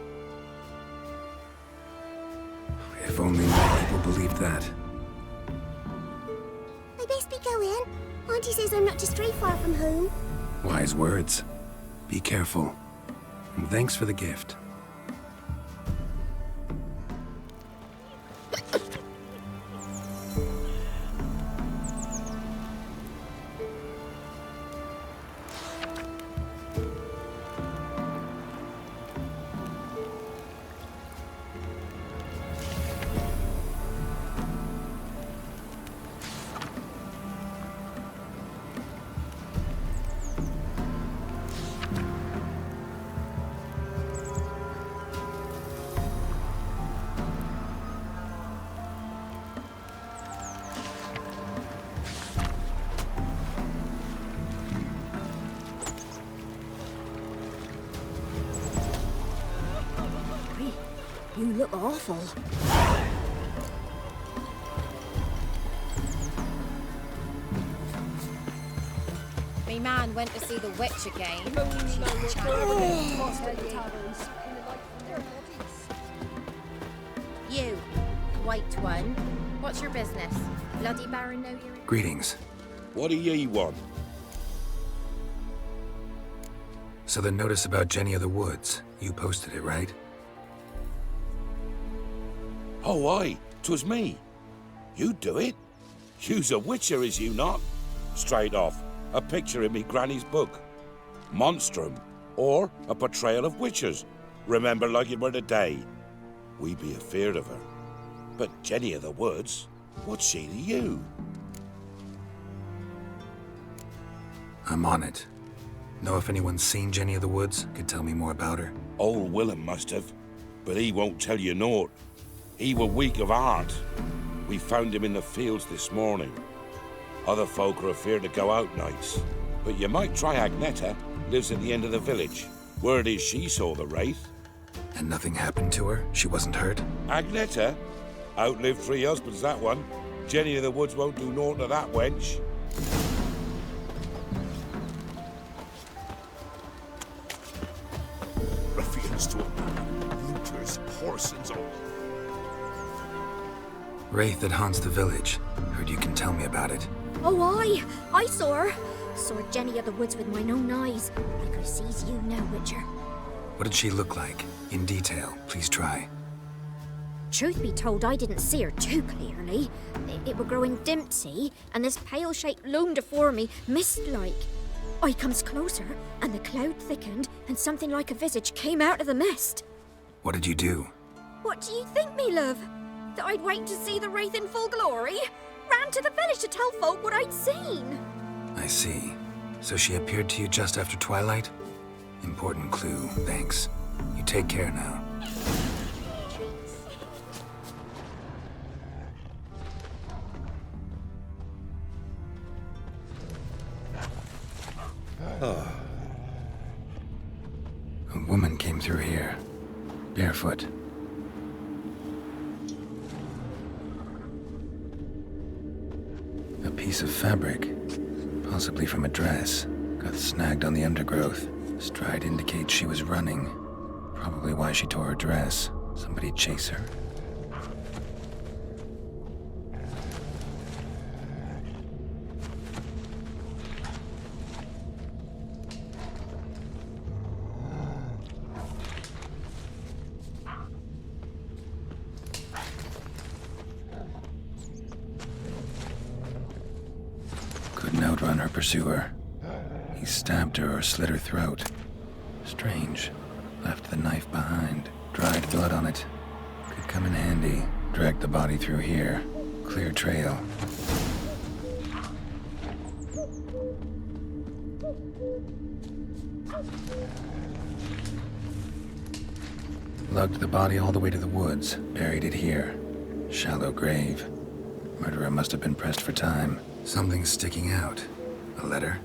If only more people believed that. I best be going. Auntie says I'm not to stray far from home. Wise words. Be careful. And thanks for the gift. You look awful. Me man went to see the witch again. You, white one. What's your business? Bloody Baron know you're in... Greetings. What do ye want? So the notice about Jenny of the Woods, you posted it, right? Oh, aye, 'twas me. You do it? You's a witcher, is you not? Straight off, a picture in me granny's book. Monstrum, or a portrayal of witchers. Remember like it were the day. We be afeard of her. But Jenny of the Woods, what's she to you? I'm on it. Know if anyone's seen Jenny of the Woods? Could tell me more about her? Old Willem must have, but he won't tell you naught. He were weak of heart. We found him in the fields this morning. Other folk are afeard to go out nights. But you might try Agneta, lives at the end of the village. Word is she saw the wraith. And nothing happened to her? She wasn't hurt? Agneta? Outlived 3 husbands, that one. Jenny of the Woods won't do naught to that wench. Ruffians to a man, looters, whoresons all. Wraith that haunts the village. Heard you can tell me about it. Oh, I saw her. Saw Jenny of the Woods with mine own eyes. Like I sees you now, Witcher. What did she look like? In detail, please try. Truth be told, I didn't see her too clearly. It were growing dim, see, and this pale shape loomed afore me, mist-like. I comes closer, and the cloud thickened, and something like a visage came out of the mist. What did you do? What do you think, me love? That I'd wait to see the wraith in full glory? Ran to the village to tell folk what I'd seen. I see. So she appeared to you just after twilight? Important clue, thanks. You take care now. A woman came through here, barefoot. A piece of fabric, possibly from a dress, got snagged on the undergrowth. Stride indicates she was running. Probably why she tore her dress. Somebody chase her? Couldn't outrun her pursuer. He stabbed her or slit her throat. Strange. Left the knife behind. Dried blood on it. Could come in handy. Dragged the body through here. Clear trail. Lugged the body all the way to the woods. Buried it here. Shallow grave. Murderer must have been pressed for time. Something's sticking out. A letter?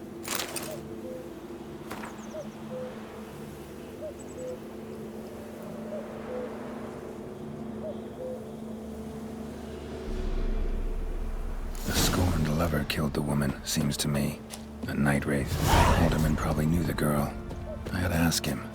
The scorned lover killed the woman, seems to me. A night wraith. Alderman probably knew the girl. I gotta ask him.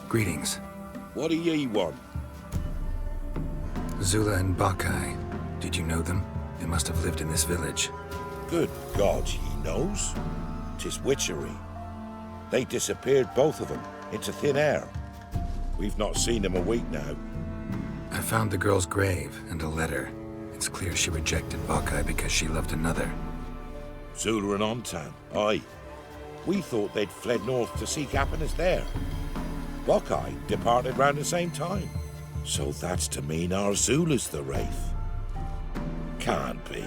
Greetings. What do ye want? Zula and Bakai. Did you know them? They must have lived in this village. Good God, ye knows? 'Tis witchery. They disappeared, both of them, into thin air. We've not seen them a week now. I found the girl's grave and a letter. It's clear she rejected Bakai because she loved another. Zula and Ontan, aye. We thought they'd fled north to seek happiness there. Bakai departed round the same time. So that's to mean our Zula's the wraith. Can't be.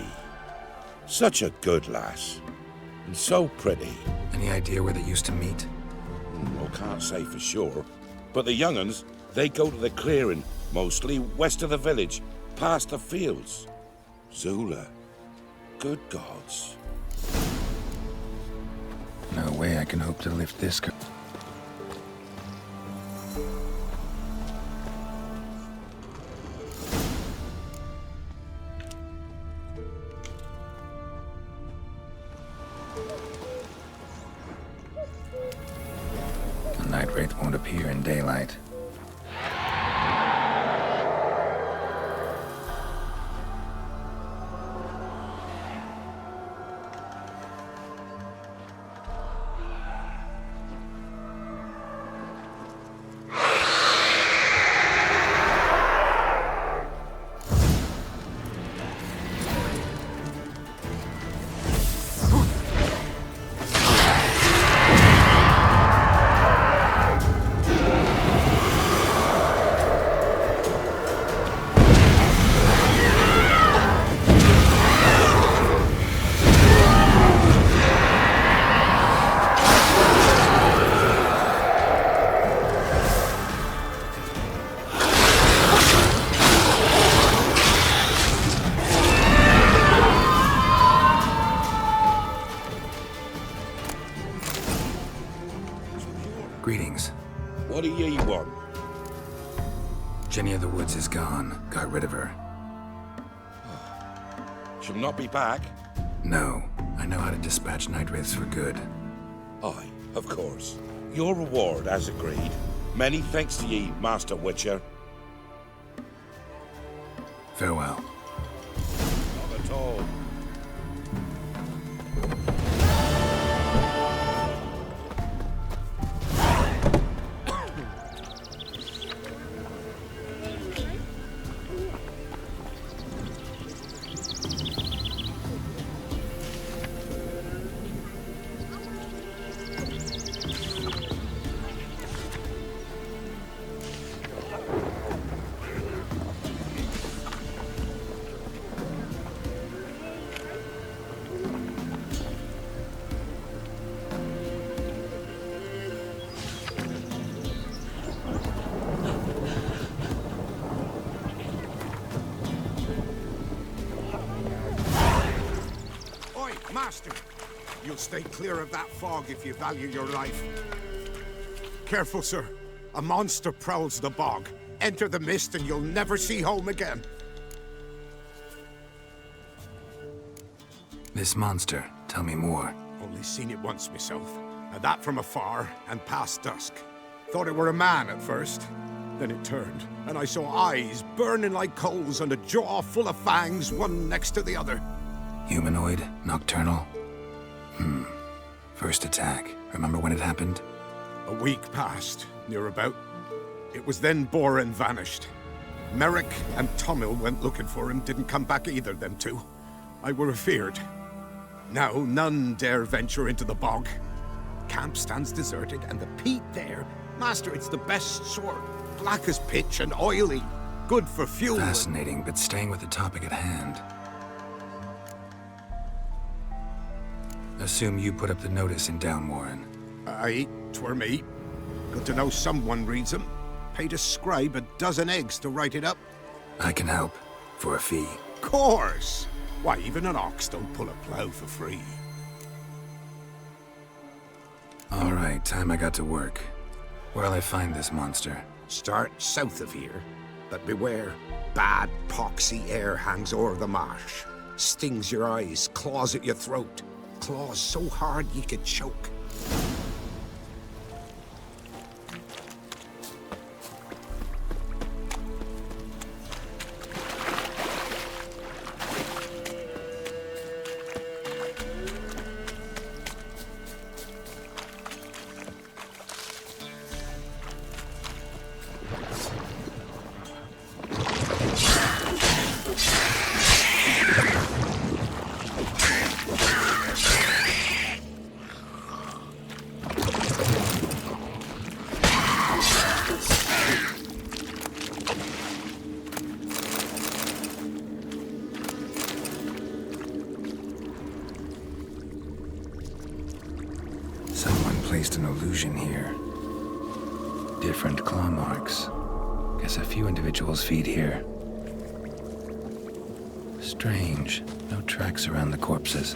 Such a good lass. And so pretty. Any idea where they used to meet? Well, can't say for sure. But the young'uns, they go to the clearing, mostly west of the village, past the fields. Zula. Good gods. No way I can hope to lift this girl. The night wraith won't appear in daylight. Greetings. What do ye want? Jenny of the Woods is gone. Got rid of her. She'll not be back? No. I know how to dispatch night wraiths for good. Aye, of course. Your reward, as agreed. Many thanks to ye, Master Witcher. Farewell. Not at all. Master, you'll stay clear of that fog if you value your life. Careful, sir. A monster prowls the bog. Enter the mist and you'll never see home again. This monster, tell me more. Only seen it once myself, and that from afar and past dusk. Thought it were a man at first. Then it turned, and I saw eyes burning like coals and a jaw full of fangs, one next to the other. Humanoid? Nocturnal? First attack. Remember when it happened? A week passed, near about. It was then Boren vanished. Merrick and Tomil went looking for him, didn't come back either, them two. I were afeard. Now none dare venture into the bog. Camp stands deserted, and the peat there, Master, it's the best sort. Black as pitch and oily. Good for fuel. Fascinating, but staying with the topic at hand. Assume you put up the notice in Downwarren. Aye, 'twere me. Good to know someone reads them. Paid a scribe a dozen eggs to write it up. I can help. For a fee. Course! Why, even an ox don't pull a plough for free. All right, time I got to work. Where'll I find this monster? Start south of here. But beware, bad poxy air hangs o'er the marsh. Stings your eyes, claws at your throat. Claws so hard ye could choke. Placed an illusion here. Different claw marks. Guess a few individuals feed here. Strange. No tracks around the corpses.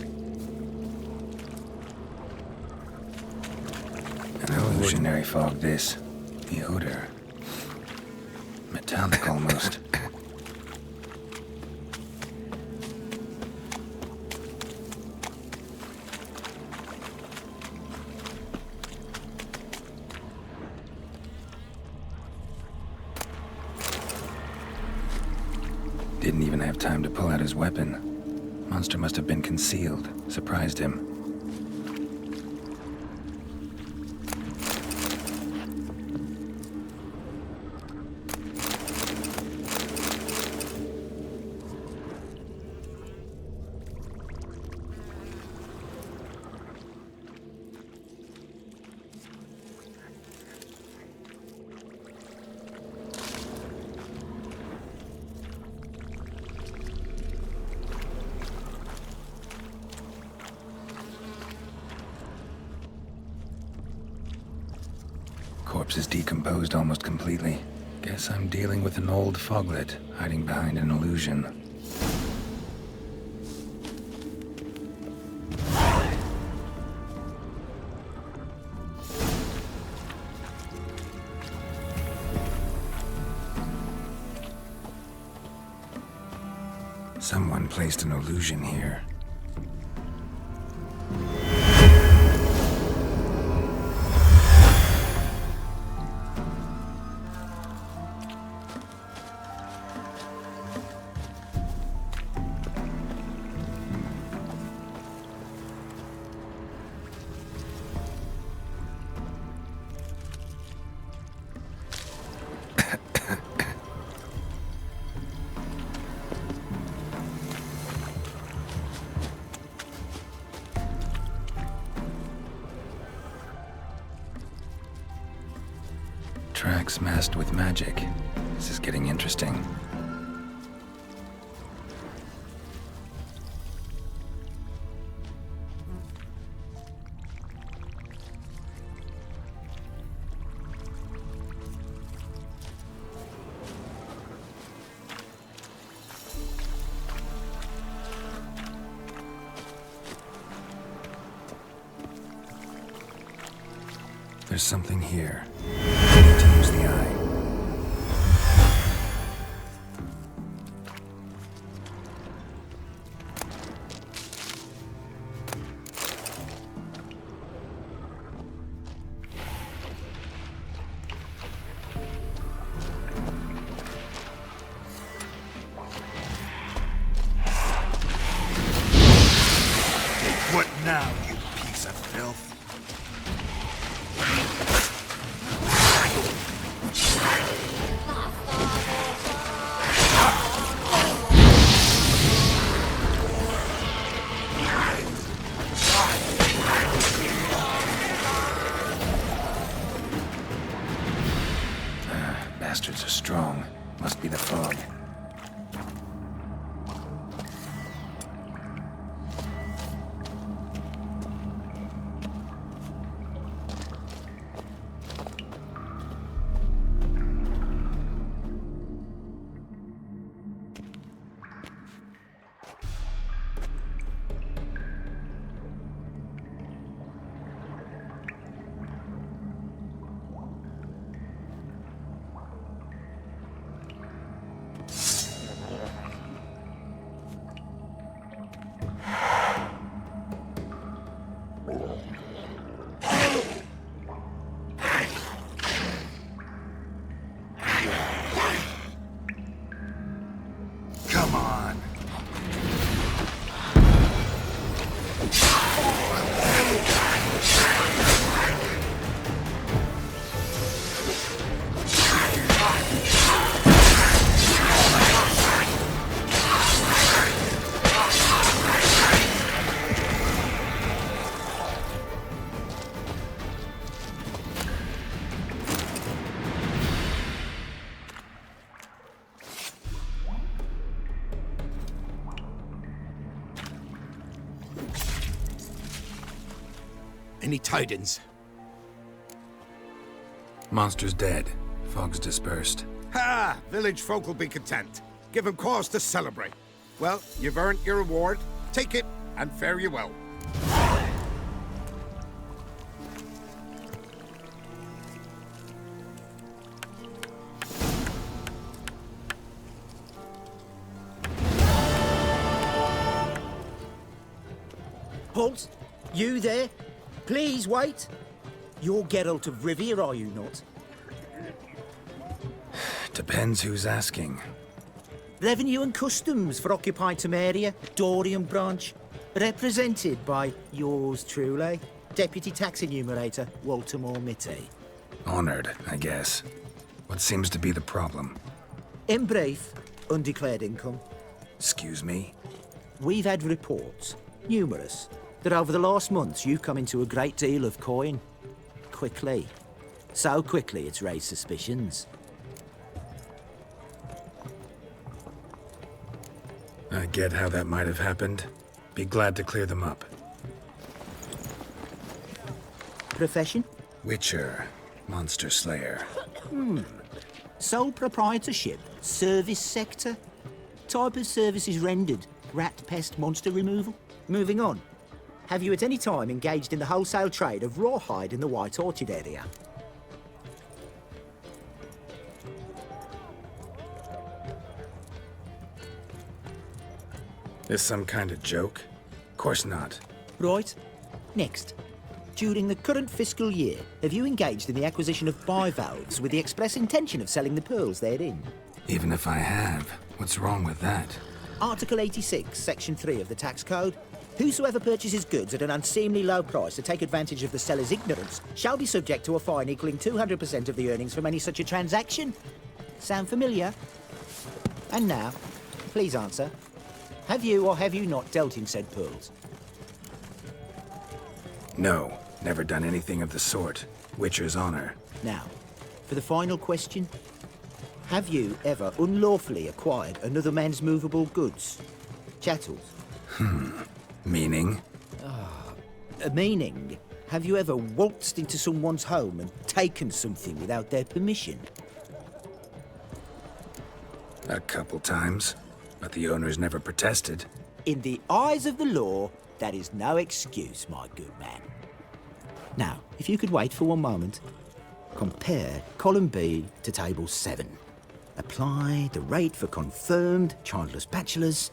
An illusionary fog, this. The odor. Metallic almost. Didn't even have time to pull out his weapon. Monster must have been concealed. Surprised him. Corpse is decomposed almost completely. Guess I'm dealing with an old foglet, hiding behind an illusion. Someone placed an illusion here. Tracks masked with magic. This is getting interesting. There's something here. I need to use the eye. What now, you piece of filth? Bastards are strong. Must be the fog. Come on. Any tidings? Monster's dead. Fog's dispersed. Ha! Village folk will be content. Give 'em cause to celebrate. Well, you've earned your reward. Take it, and fare you well. Halt! You there? Please wait. You're Geralt of Rivia, are you not? Depends who's asking. Revenue and Customs for occupied Temeria, Dorian branch. Represented by yours truly, Deputy Tax Enumerator Walter Mitty. Honored, I guess. What seems to be the problem? In brief, undeclared income. Excuse me? We've had reports, numerous, that over the last months you've come into a great deal of coin. Quickly. So quickly it's raised suspicions. I get how that might have happened. Be glad to clear them up. Profession? Witcher. Monster Slayer. Sole proprietorship? Service sector? Type of services rendered? Rat pest monster removal? Moving on. Have you at any time engaged in the wholesale trade of rawhide in the White Orchard area? This some kind of joke? Course not. Right. Next. During the current fiscal year, have you engaged in the acquisition of bivalves with the express intention of selling the pearls therein? Even if I have, what's wrong with that? Article 86, Section 3 of the Tax Code. Whosoever purchases goods at an unseemly low price to take advantage of the seller's ignorance shall be subject to a fine equaling 200% of the earnings from any such a transaction. Sound familiar? And now, please answer. Have you or have you not dealt in said pearls? No, never done anything of the sort. Witcher's honor. Now, for the final question. Have you ever unlawfully acquired another man's movable goods? Chattels? Meaning? Meaning, have you ever waltzed into someone's home and taken something without their permission? A couple times, but the owners never protested. In the eyes of the law, that is no excuse, my good man. Now, if you could wait for one moment, compare column B to table 7. Apply the rate for confirmed childless bachelors,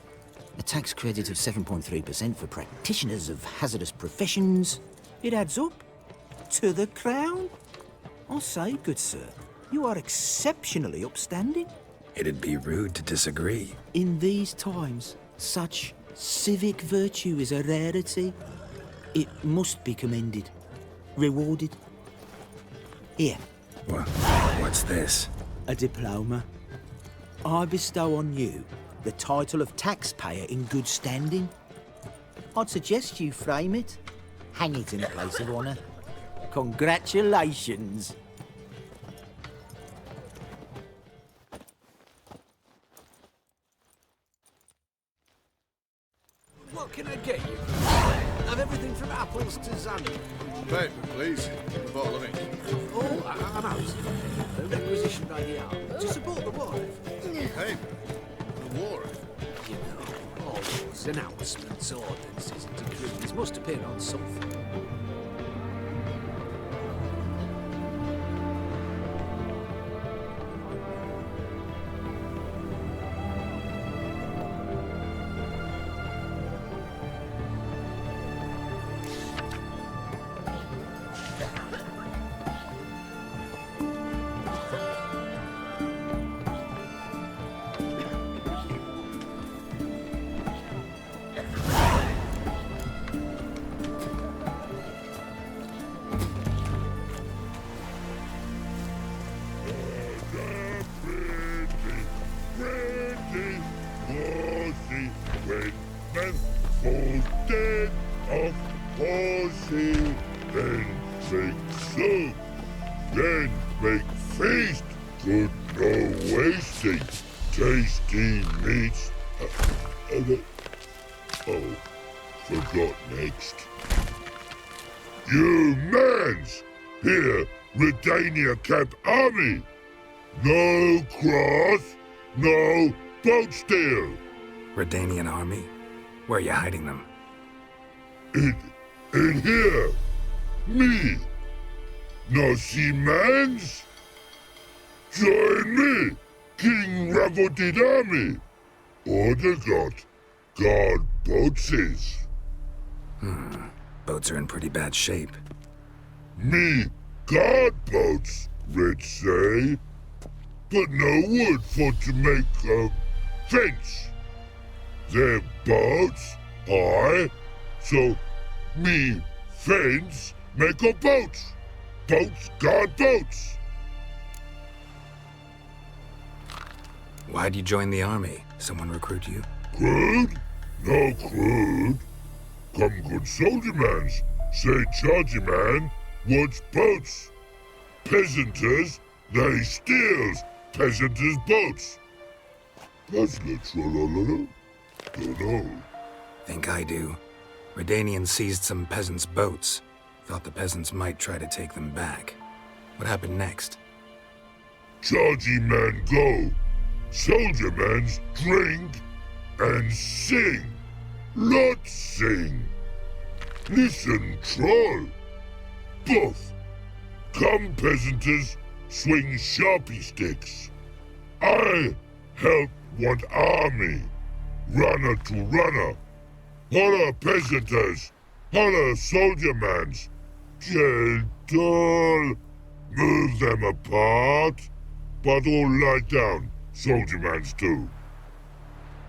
a tax credit of 7.3% for practitioners of hazardous professions. It adds up to the crown. I'll say, good sir, you are exceptionally upstanding. It'd be rude to disagree. In these times, such civic virtue is a rarity. It must be commended, rewarded. Here. What's this? A diploma. I bestow on you the title of taxpayer in good standing. I'd suggest you frame it, hang it in a place of honour. Congratulations. What can I get you? Have everything from apples to Xanny. Paper, please. A bottle of ink. Oh, I'm out. A requisition by the hour to support the war. Paper? The war? You know, all those announcements, ordinances and decrees must appear on something. Then make feast, good no wasting, tasty meats. Forgot next. You mans! Here, Redania Camp Army! No cross, no boat steal! Redanian army? Where are you hiding them? In here! Me! No see mans? Join me, King Ravodid Army! Order got guard boatses. Boats are in pretty bad shape. Me guard boats, Red say. But no wood for to make a fence. They're boats, aye. So me fence make a boat. Boats guard boats. Why'd you join the army? Someone recruit you? Crude? No crude. Come good soldier mans. Say chargy man wants boats. Peasanters, they steals peasanters' boats. That's literal. Dunno. Think I do. Redanians seized some peasants' boats. Thought the peasants might try to take them back. What happened next? Chargy man go. Soldier mans drink and sing. Lot sing. Listen, troll. Both. Come, peasanters, swing sharpie sticks. I help one army. Runner to runner. Holla, peasanters. Holla, soldier mans. Gentle. Move them apart. But all lie down, soldier mans too.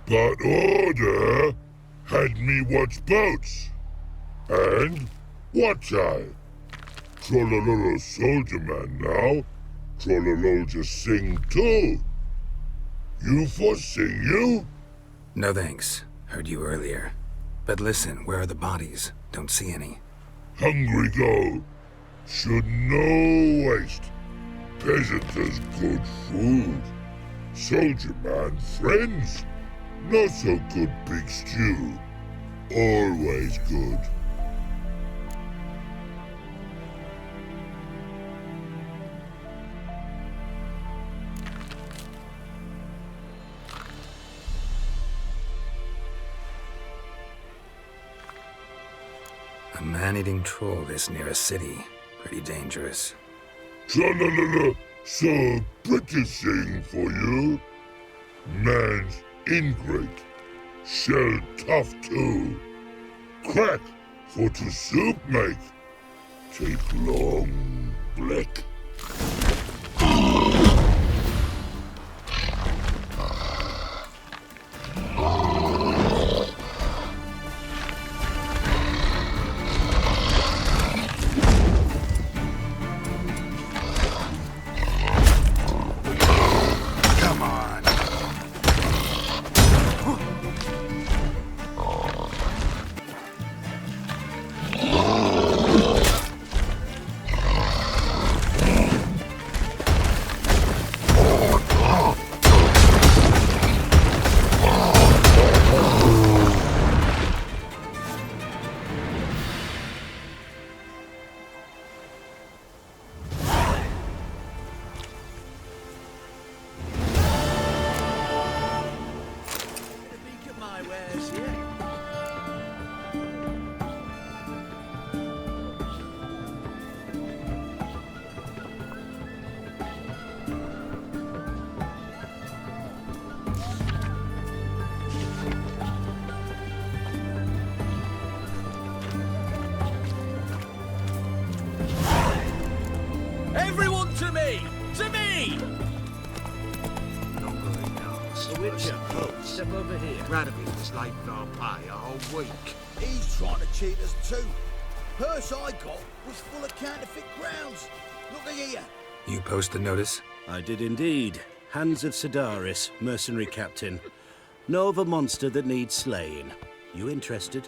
But order had me watch boats. And watch I. Trollololo soldier man now. Trollolo just sing too. You for sing you? No thanks. Heard you earlier. But listen, where are the bodies? Don't see any. Hungry go. Should no waste. Peasanters good food. Soldier man friends. Not so good big stew. Always good. A man-eating troll this near a city. Pretty dangerous. Tra-la-la-la, so British thing for you. Man's ingrate. Shell tough too. Crack for to soup make. Take long black. Everyone to me! To me! The Witcher, step over here. Radovich was late with our pay a whole week. He's trying to cheat us too. Purse I got was full of counterfeit grounds. Look here. You post the notice? I did indeed. Hands of Sedaris, mercenary captain. Know of a monster that needs slaying. You interested?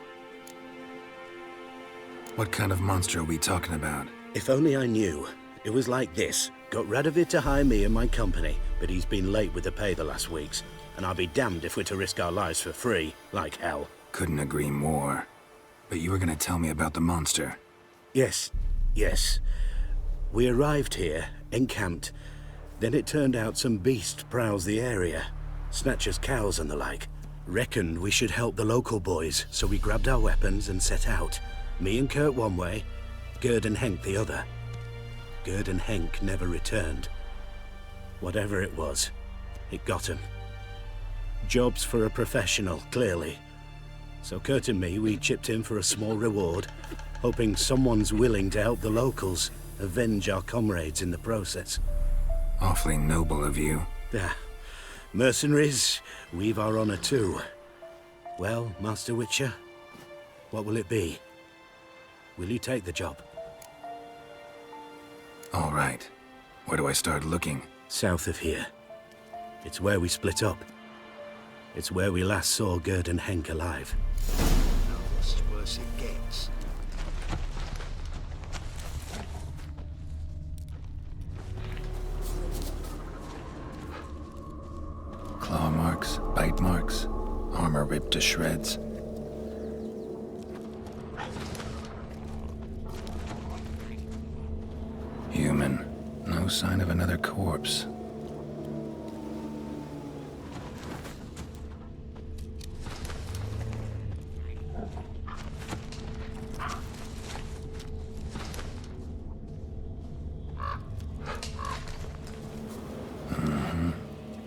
What kind of monster are we talking about? If only I knew. It was like this. Got Radovid to hire me and my company, but he's been late with the pay the last weeks. And I'll be damned if we're to risk our lives for free, like hell. Couldn't agree more. But you were gonna tell me about the monster. Yes. We arrived here, encamped. Then it turned out some beast prowls the area. Snatchers cows and the like. Reckoned we should help the local boys, so we grabbed our weapons and set out. Me and Kurt one way, Gerd and Henk the other. Gerd and Henk never returned. Whatever it was, it got him. Jobs for a professional, clearly. So Kurt and me, we chipped in for a small reward, hoping someone's willing to help the locals, avenge our comrades in the process. Awfully noble of you. Mercenaries, we've our honor too. Well, Master Witcher, what will it be? Will you take the job? All right. Where do I start looking? South of here. It's where we split up. It's where we last saw Gerd and Henk alive. It's worse it gets. Claw marks, bite marks, armor ripped to shreds. Human. No sign of another corpse.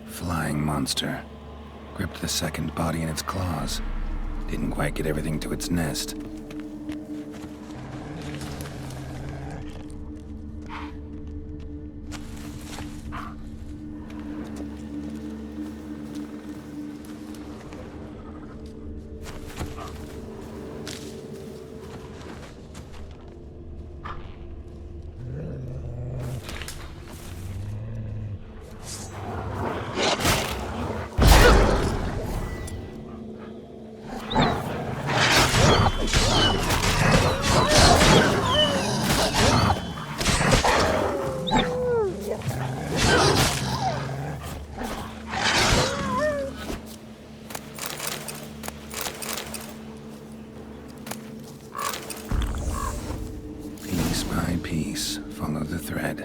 Flying monster. Gripped the second body in its claws. Didn't quite get everything to its nest. Piece, follow the thread.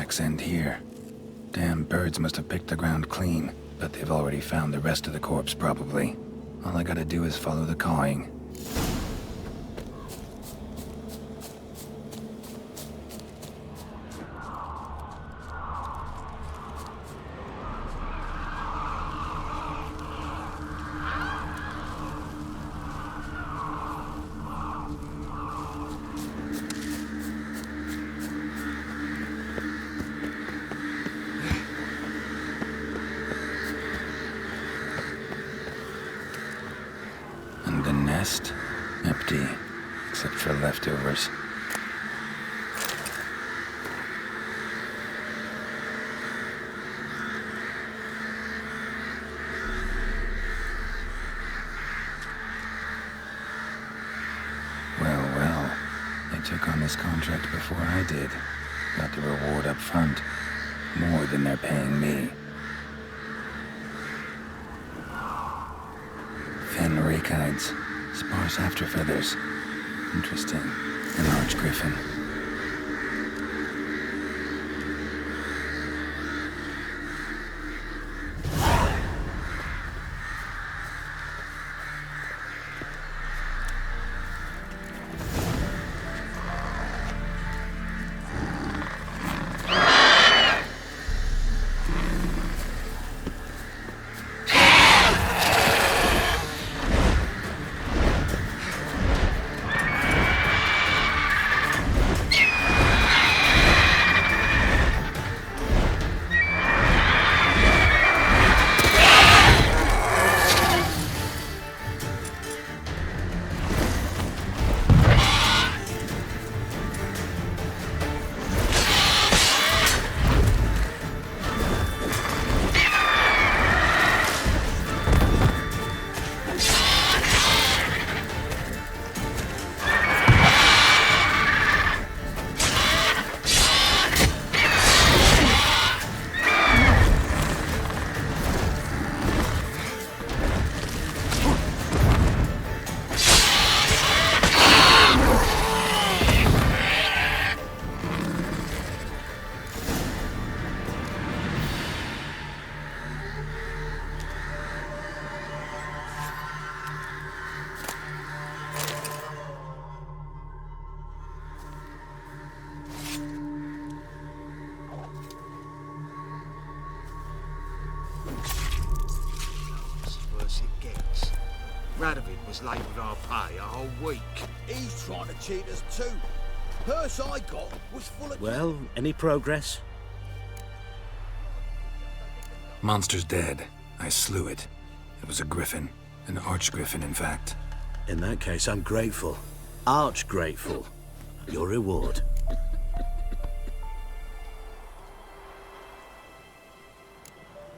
tracks end here. Damn birds must have picked the ground clean, but they've already found the rest of the corpse, probably. All I gotta do is follow the cawing. The nest? Empty, except for leftovers. Well, they took on this contract before I did. Got the reward up front. More than they're paying me. Thin rakides. Sparse afterfeathers. Interesting. An archgriffin. Radovid was late with our pay a whole week. He's trying to cheat us too. Purse I got was full of... Well, any progress? Monster's dead. I slew it. It was a griffin. An archgriffin, in fact. In that case, I'm grateful. Arch grateful. Your reward.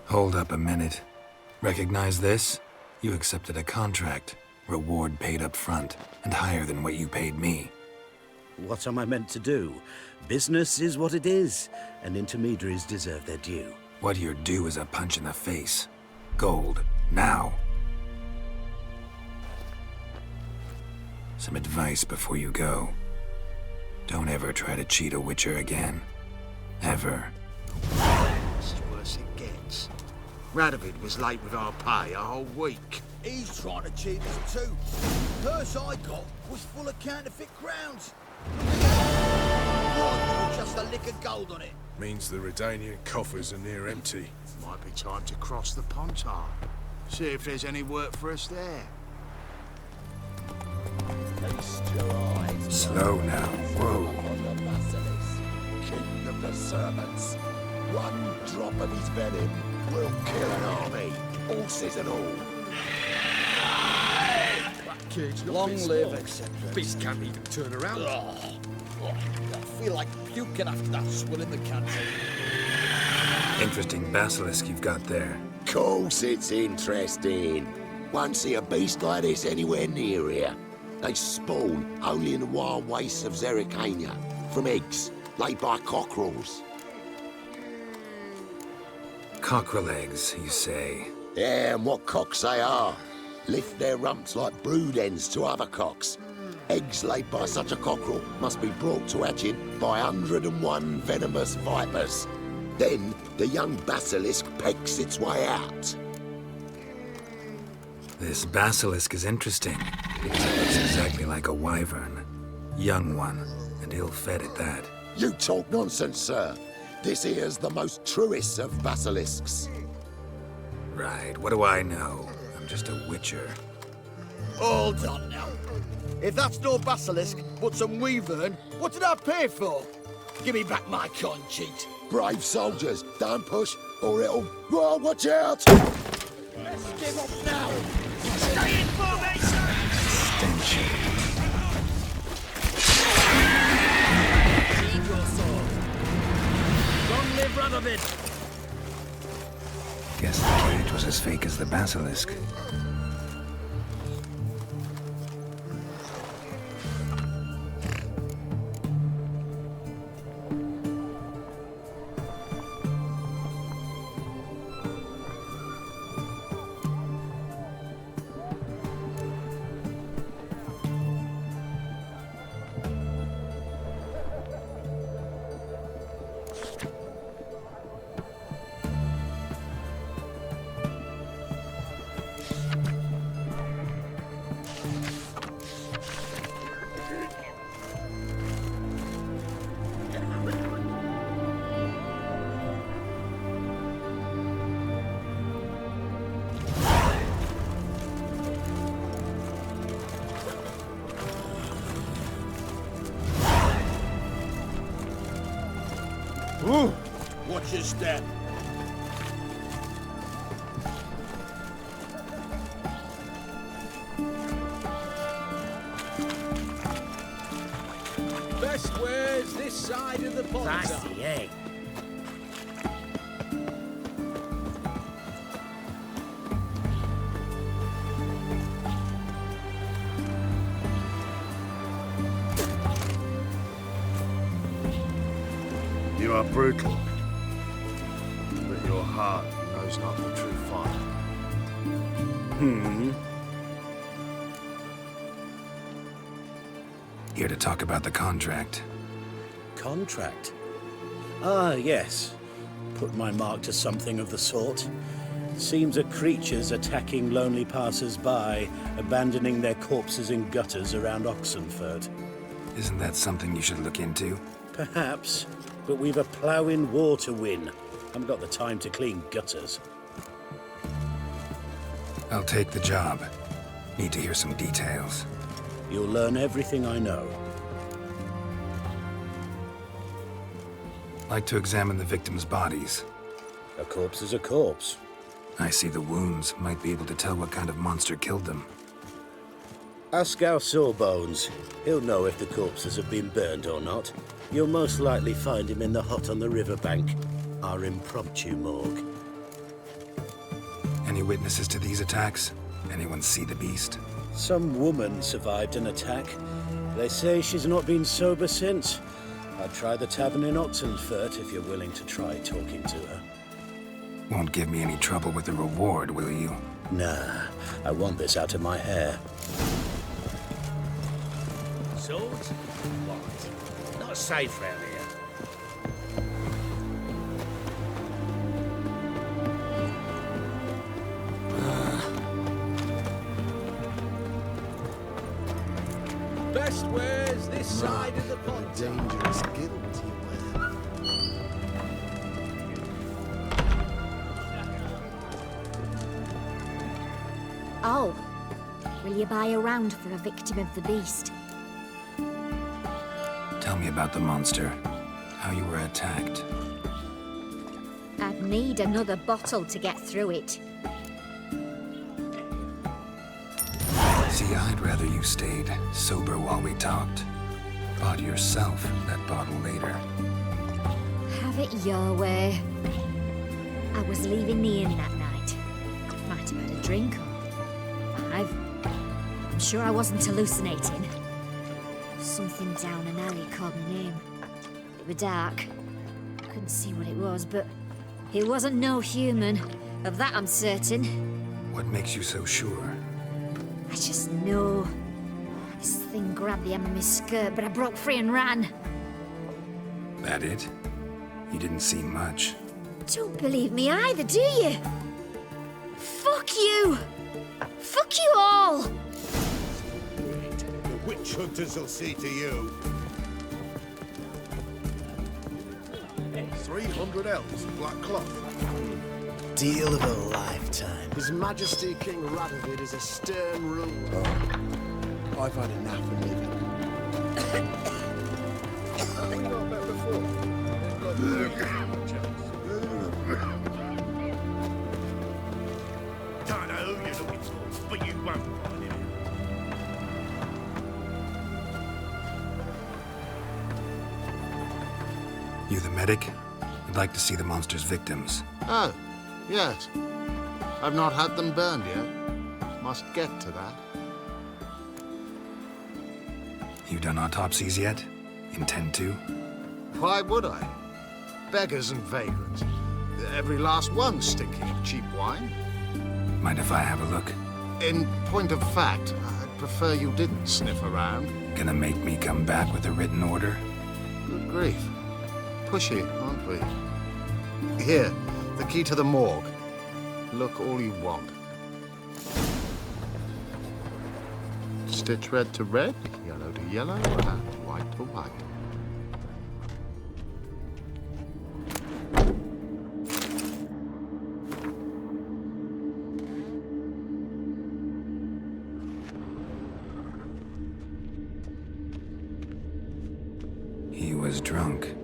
Hold up a minute. Recognize this? You accepted a contract. Reward paid up front, and higher than what you paid me. What am I meant to do? Business is what it is, and intermediaries deserve their due. What you're due is a punch in the face. Gold. Now. Some advice before you go. Don't ever try to cheat a Witcher again. Ever. This is worse it gets. Radovid was late with our pay a whole week. He's trying to cheat us too. Purse I got was full of counterfeit crowns. Just a lick of gold on it. Means the Redanian coffers are near empty. Might be time to cross the Pontar. See if there's any work for us there. Slow now. Whoa. King of the servants. One drop of his venom will kill an army. Horses and all. Long live, etc. Beast can't even turn around. I feel like puking after that swill in the canteen. Interesting basilisk you've got there. Course it's interesting. Won't see a beast like this anywhere near here. They spawn only in the wild wastes of Zerrikania, from eggs laid by cockerels. Cockerel eggs, you say? Yeah, and what cocks they are. Lift their rumps like brood hens to other cocks. Eggs laid by such a cockerel must be brought to hatching by 101 venomous vipers. Then the young basilisk pecks its way out. This basilisk is interesting, because it looks exactly like a wyvern. Young one, and ill-fed at that. You talk nonsense, sir. This here's the most truest of basilisks. Right, what do I know? I'm just a witcher. Hold on now. If that's no basilisk, but some wyvern, what did I pay for? Give me back my coin, cheat. Brave soldiers, don't push, or it'll... Oh, watch out! Let's give up now! Stay in formation! Stench. Keep your sword. Long live Radovid! Guess the cage was as fake as the basilisk. Ooh, watch your step. Best ware's this side of the pond. Classy, eh? You are brutal, but your heart knows not the true fire. Here to talk about the contract. Contract? Ah, yes. Put my mark to something of the sort. Seems a creature's attacking lonely passers-by, abandoning their corpses in gutters around Oxenford. Isn't that something you should look into? Perhaps, but we've a ploughing war to win. Haven't got the time to clean gutters. I'll take the job. Need to hear some details. You'll learn everything I know. Like to examine the victims' bodies. A corpse is a corpse. I see the wounds. Might be able to tell what kind of monster killed them. Ask our Sawbones. He'll know if the corpses have been burned or not. You'll most likely find him in the hut on the riverbank. Our impromptu morgue. Any witnesses to these attacks? Anyone see the beast? Some woman survived an attack. They say she's not been sober since. I'd try the tavern in Oxenford if you're willing to try talking to her. Won't give me any trouble with the reward, will you? Nah, I want this out of my hair. Swords? What? Not safe round here. Best ware's this side of the pond. Dangerous guild you wear. Oh, will you buy a round for a victim of the beast? Tell me about the monster. How you were attacked. I'd need another bottle to get through it. See, I'd rather you stayed sober while we talked. Bought yourself that bottle later. Have it your way. I was leaving the inn that night. Might have had a drink or 5. I'm sure I wasn't hallucinating. Something down an alley called my name. It was dark. Couldn't see what it was, but it wasn't no human. Of that I'm certain. What makes you so sure? I just know. This Thing grabbed the hem of my skirt, but I broke free and ran. That it? You didn't see much. Don't believe me either, do you? Fuck you! Fuck you all! The witch hunters will see to you. 300 elves, black cloth. Deal of a lifetime. His Majesty King Radovid is a stern ruler. I've had enough of living. Don't know who you're looking for, but you won't find him. You the medic? I'd like to see the monster's victims. Oh, yes. I've not had them burned yet. Must get to that. You done autopsies yet? Intend to? Why would I? Beggars and vagrants. Every last one stinking of cheap wine. Mind if I have a look? In point of fact, I'd prefer you didn't sniff around. Gonna make me come back with a written order? Good grief. Pushy, aren't we? Here, the key to the morgue. Look all you want. Stitch red to red, yellow to yellow, and white to white. He was drunk.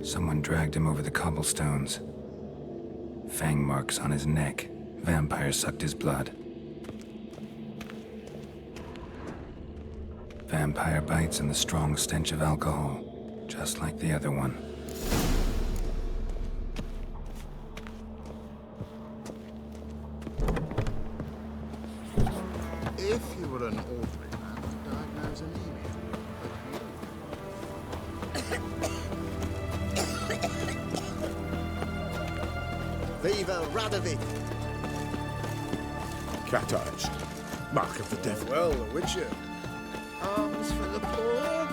Someone dragged him over the cobblestones. Fang marks on his neck. Vampire sucked his blood. Vampire bites and the strong stench of alcohol, just like the other one. If you were an ordinary man to diagnose anemia, Viva Radovid! Cat eyes. Mark of the devil. well, the Witcher. Arms for the poor.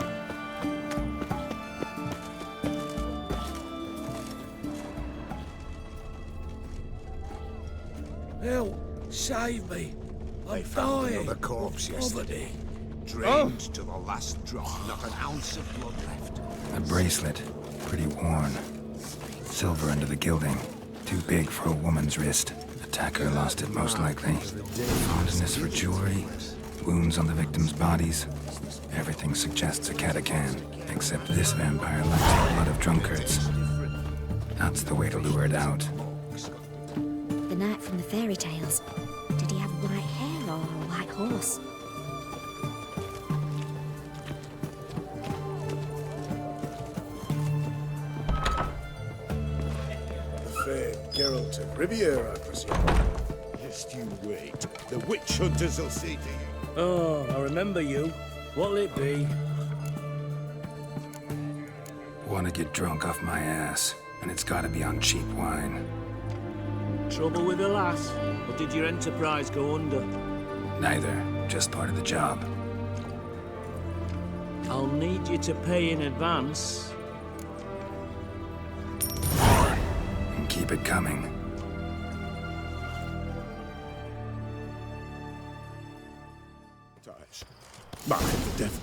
Help! Save me! I'm found dying! another corpse of yesterday. poverty. Drained to the last drop, not an ounce of blood left. A bracelet, pretty worn. Silver under the gilding, too big for a woman's wrist. Attacker lost it most likely. Fondness for jewelry, wounds on the victims' bodies. Everything suggests a catachan, except this vampire likes the blood of drunkards. That's the way to lure it out. The knight from the fairy tales. Did he have white hair or a white horse? The fair Geralt of Riviera, I presume. Just you wait. The witch hunters will see to you. Oh, I remember you. What'll it be? Want to get drunk off my ass, and it's gotta be on cheap wine. Trouble with the lass? Or did your enterprise go under? Neither, just part of the job. I'll need you to pay in advance. And keep it coming. Mark of the devil.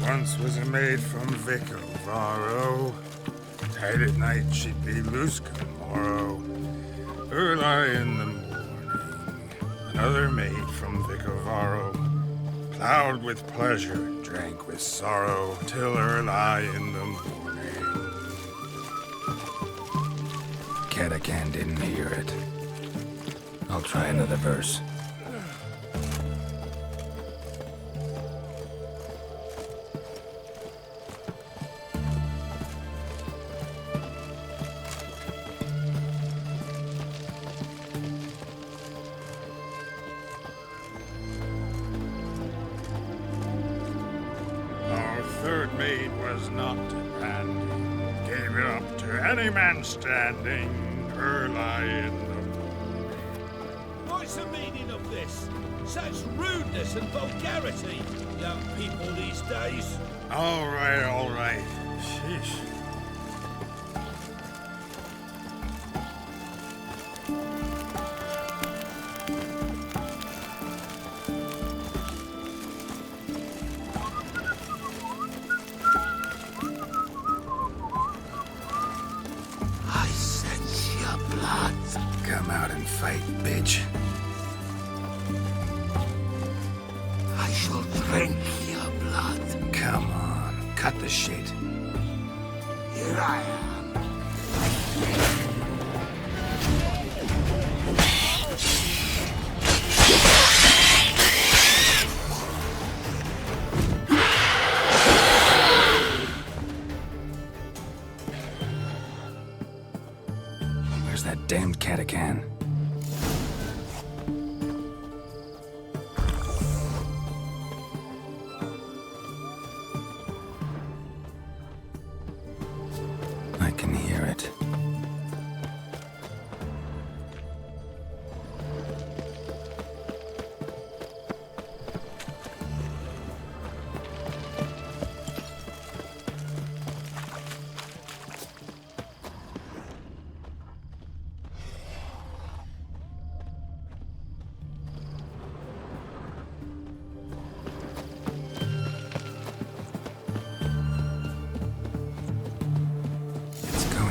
Once was a maid from Vico, Varro. Tight at night she'd be loose come morrow. Early in the morning, another maid from Vico, Varro. Plowed with pleasure, drank with sorrow, till early in the morning. Catachan didn't hear it. I'll try another verse. Our third maid was not handy. Gave it up to any man standing early in the What's the meaning of this? this? Such rudeness and vulgarity, young people these days. All right, all right. Sheesh. I sense your blood. Come out and fight, bitch. I shall drink your blood. Come on, cut the shit. Here I am. Where's that damned catachan? I can hear it.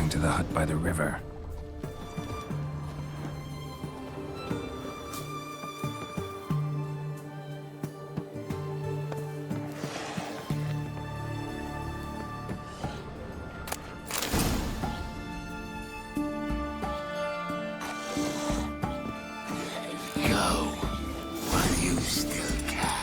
To the hut by the river. Go while you still can.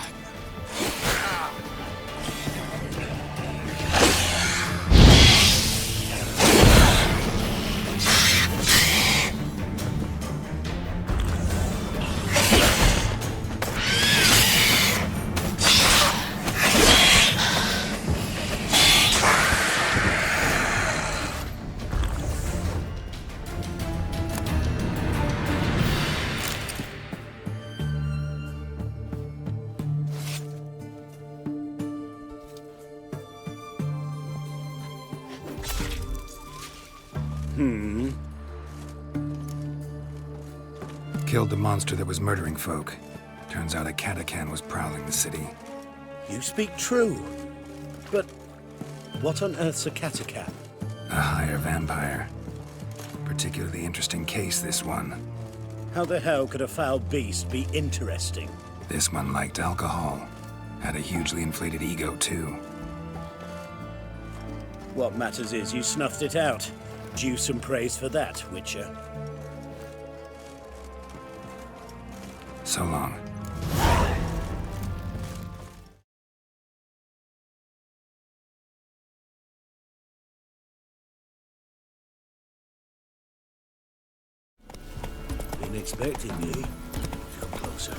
Killed the monster that was murdering folk. Turns out a catachan was prowling the city. You speak true. But what on earth's a catachan? A higher vampire. Particularly interesting case, this one. How the hell could a foul beast be interesting? This one liked alcohol. Had a hugely inflated ego, too. What matters is you snuffed it out. Due some praise for that, Witcher. So long. Been expecting you. Come closer.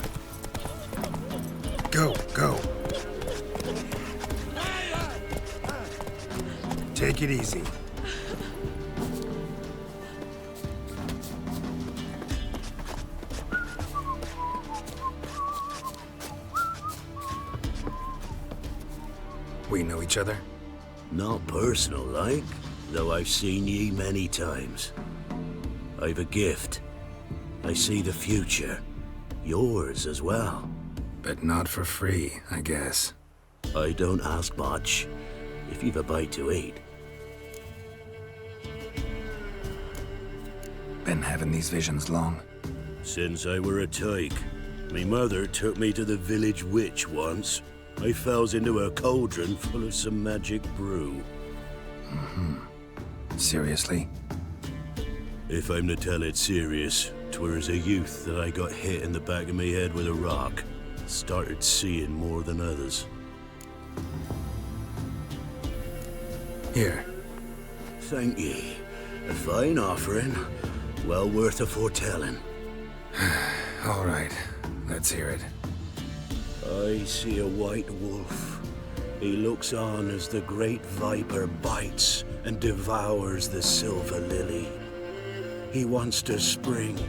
Go, go. Take it easy. We know each other? Not personal, like, though I've seen ye many times. I've a gift. I see the future. Yours as well. But not for free, I guess. I don't ask much, if you've a bite to eat. Been having these visions long? Since I were a tyke. Me mother took me to the village witch once. I falls into a cauldron full of some magic brew. Seriously? If I'm to tell it serious, 'twere as a youth that I got hit in the back of me head with a rock. Started seeing more than others. Here. Thank ye. A fine offering. Well worth a foretelling. All right. Let's hear it. I see a white wolf. He looks on as the great viper bites and devours the silver lily. He wants to spring.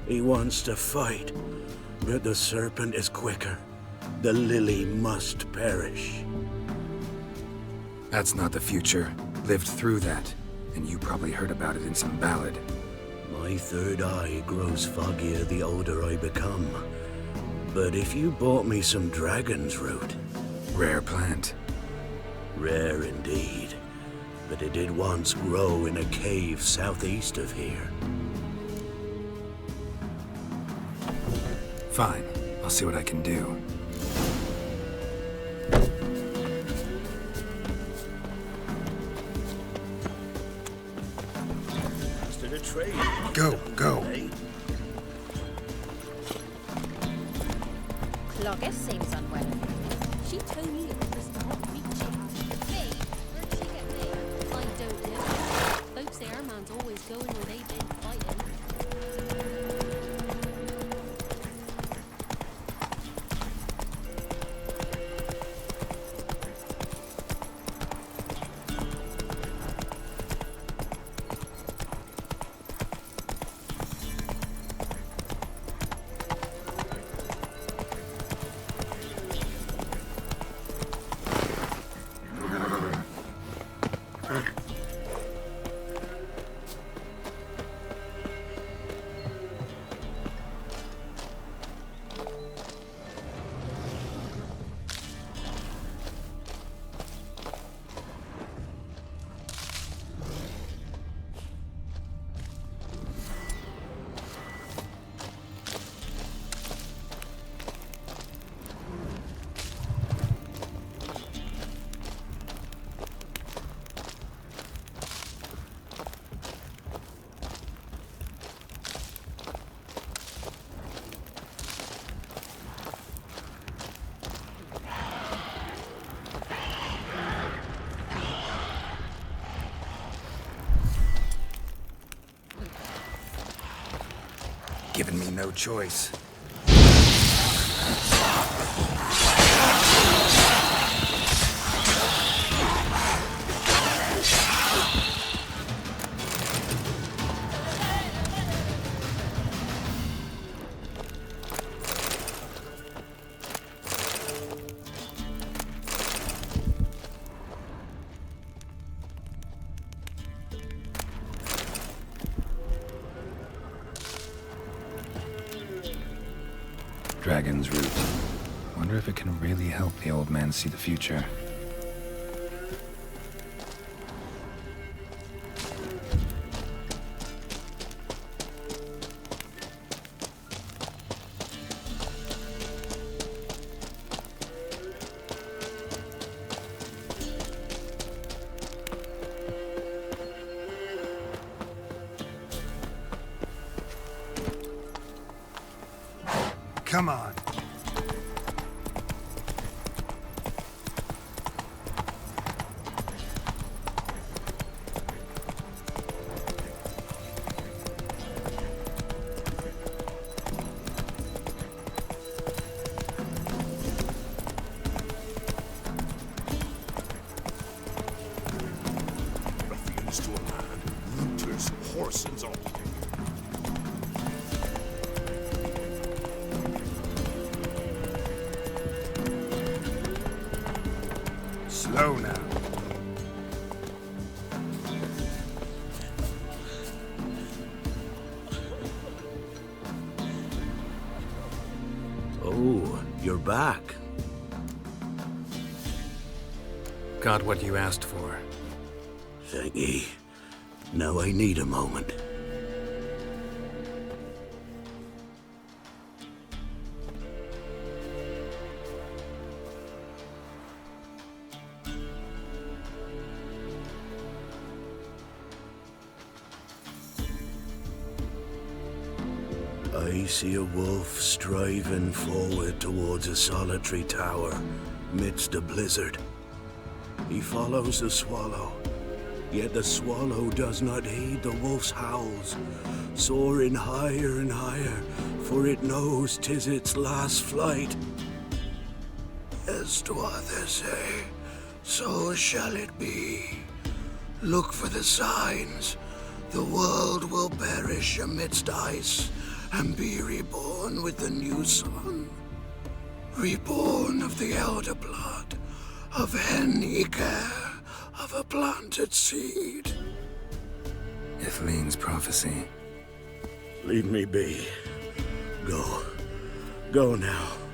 He wants to fight. But the serpent is quicker. The lily must perish. That's not the future. Lived through that, and you probably heard about it in some ballad. My third eye grows foggier the older I become. But if you bought me some dragon's root... Rare plant. Rare indeed. But it did once grow in a cave southeast of here. Fine. I'll see what I can do. Go, go. Clogger seems unwell. She told me it was not reaching. Me? Where'd she get me? I don't know. Folks say our man's always going where they've been fighting. Given me no choice. Dragon's root. Wonder if it can really help the old man see the future. Come on. Ruffians to a man, looters, horsens all. Slow now. Oh, you're back. Got what you asked for. Thank ye. Now I need a moment. I see a wolf striving forward towards a solitary tower, midst a blizzard. He follows the swallow, yet the swallow does not heed the wolf's howls, soaring higher and higher, for it knows 'tis its last flight. As to others say, so shall it be. Look for the signs. The world will perish amidst ice, and be reborn with the new sun. Reborn of the elder blood, of a.k.a. of a planted seed. Iflene's prophecy. Leave me be. Go. Go now.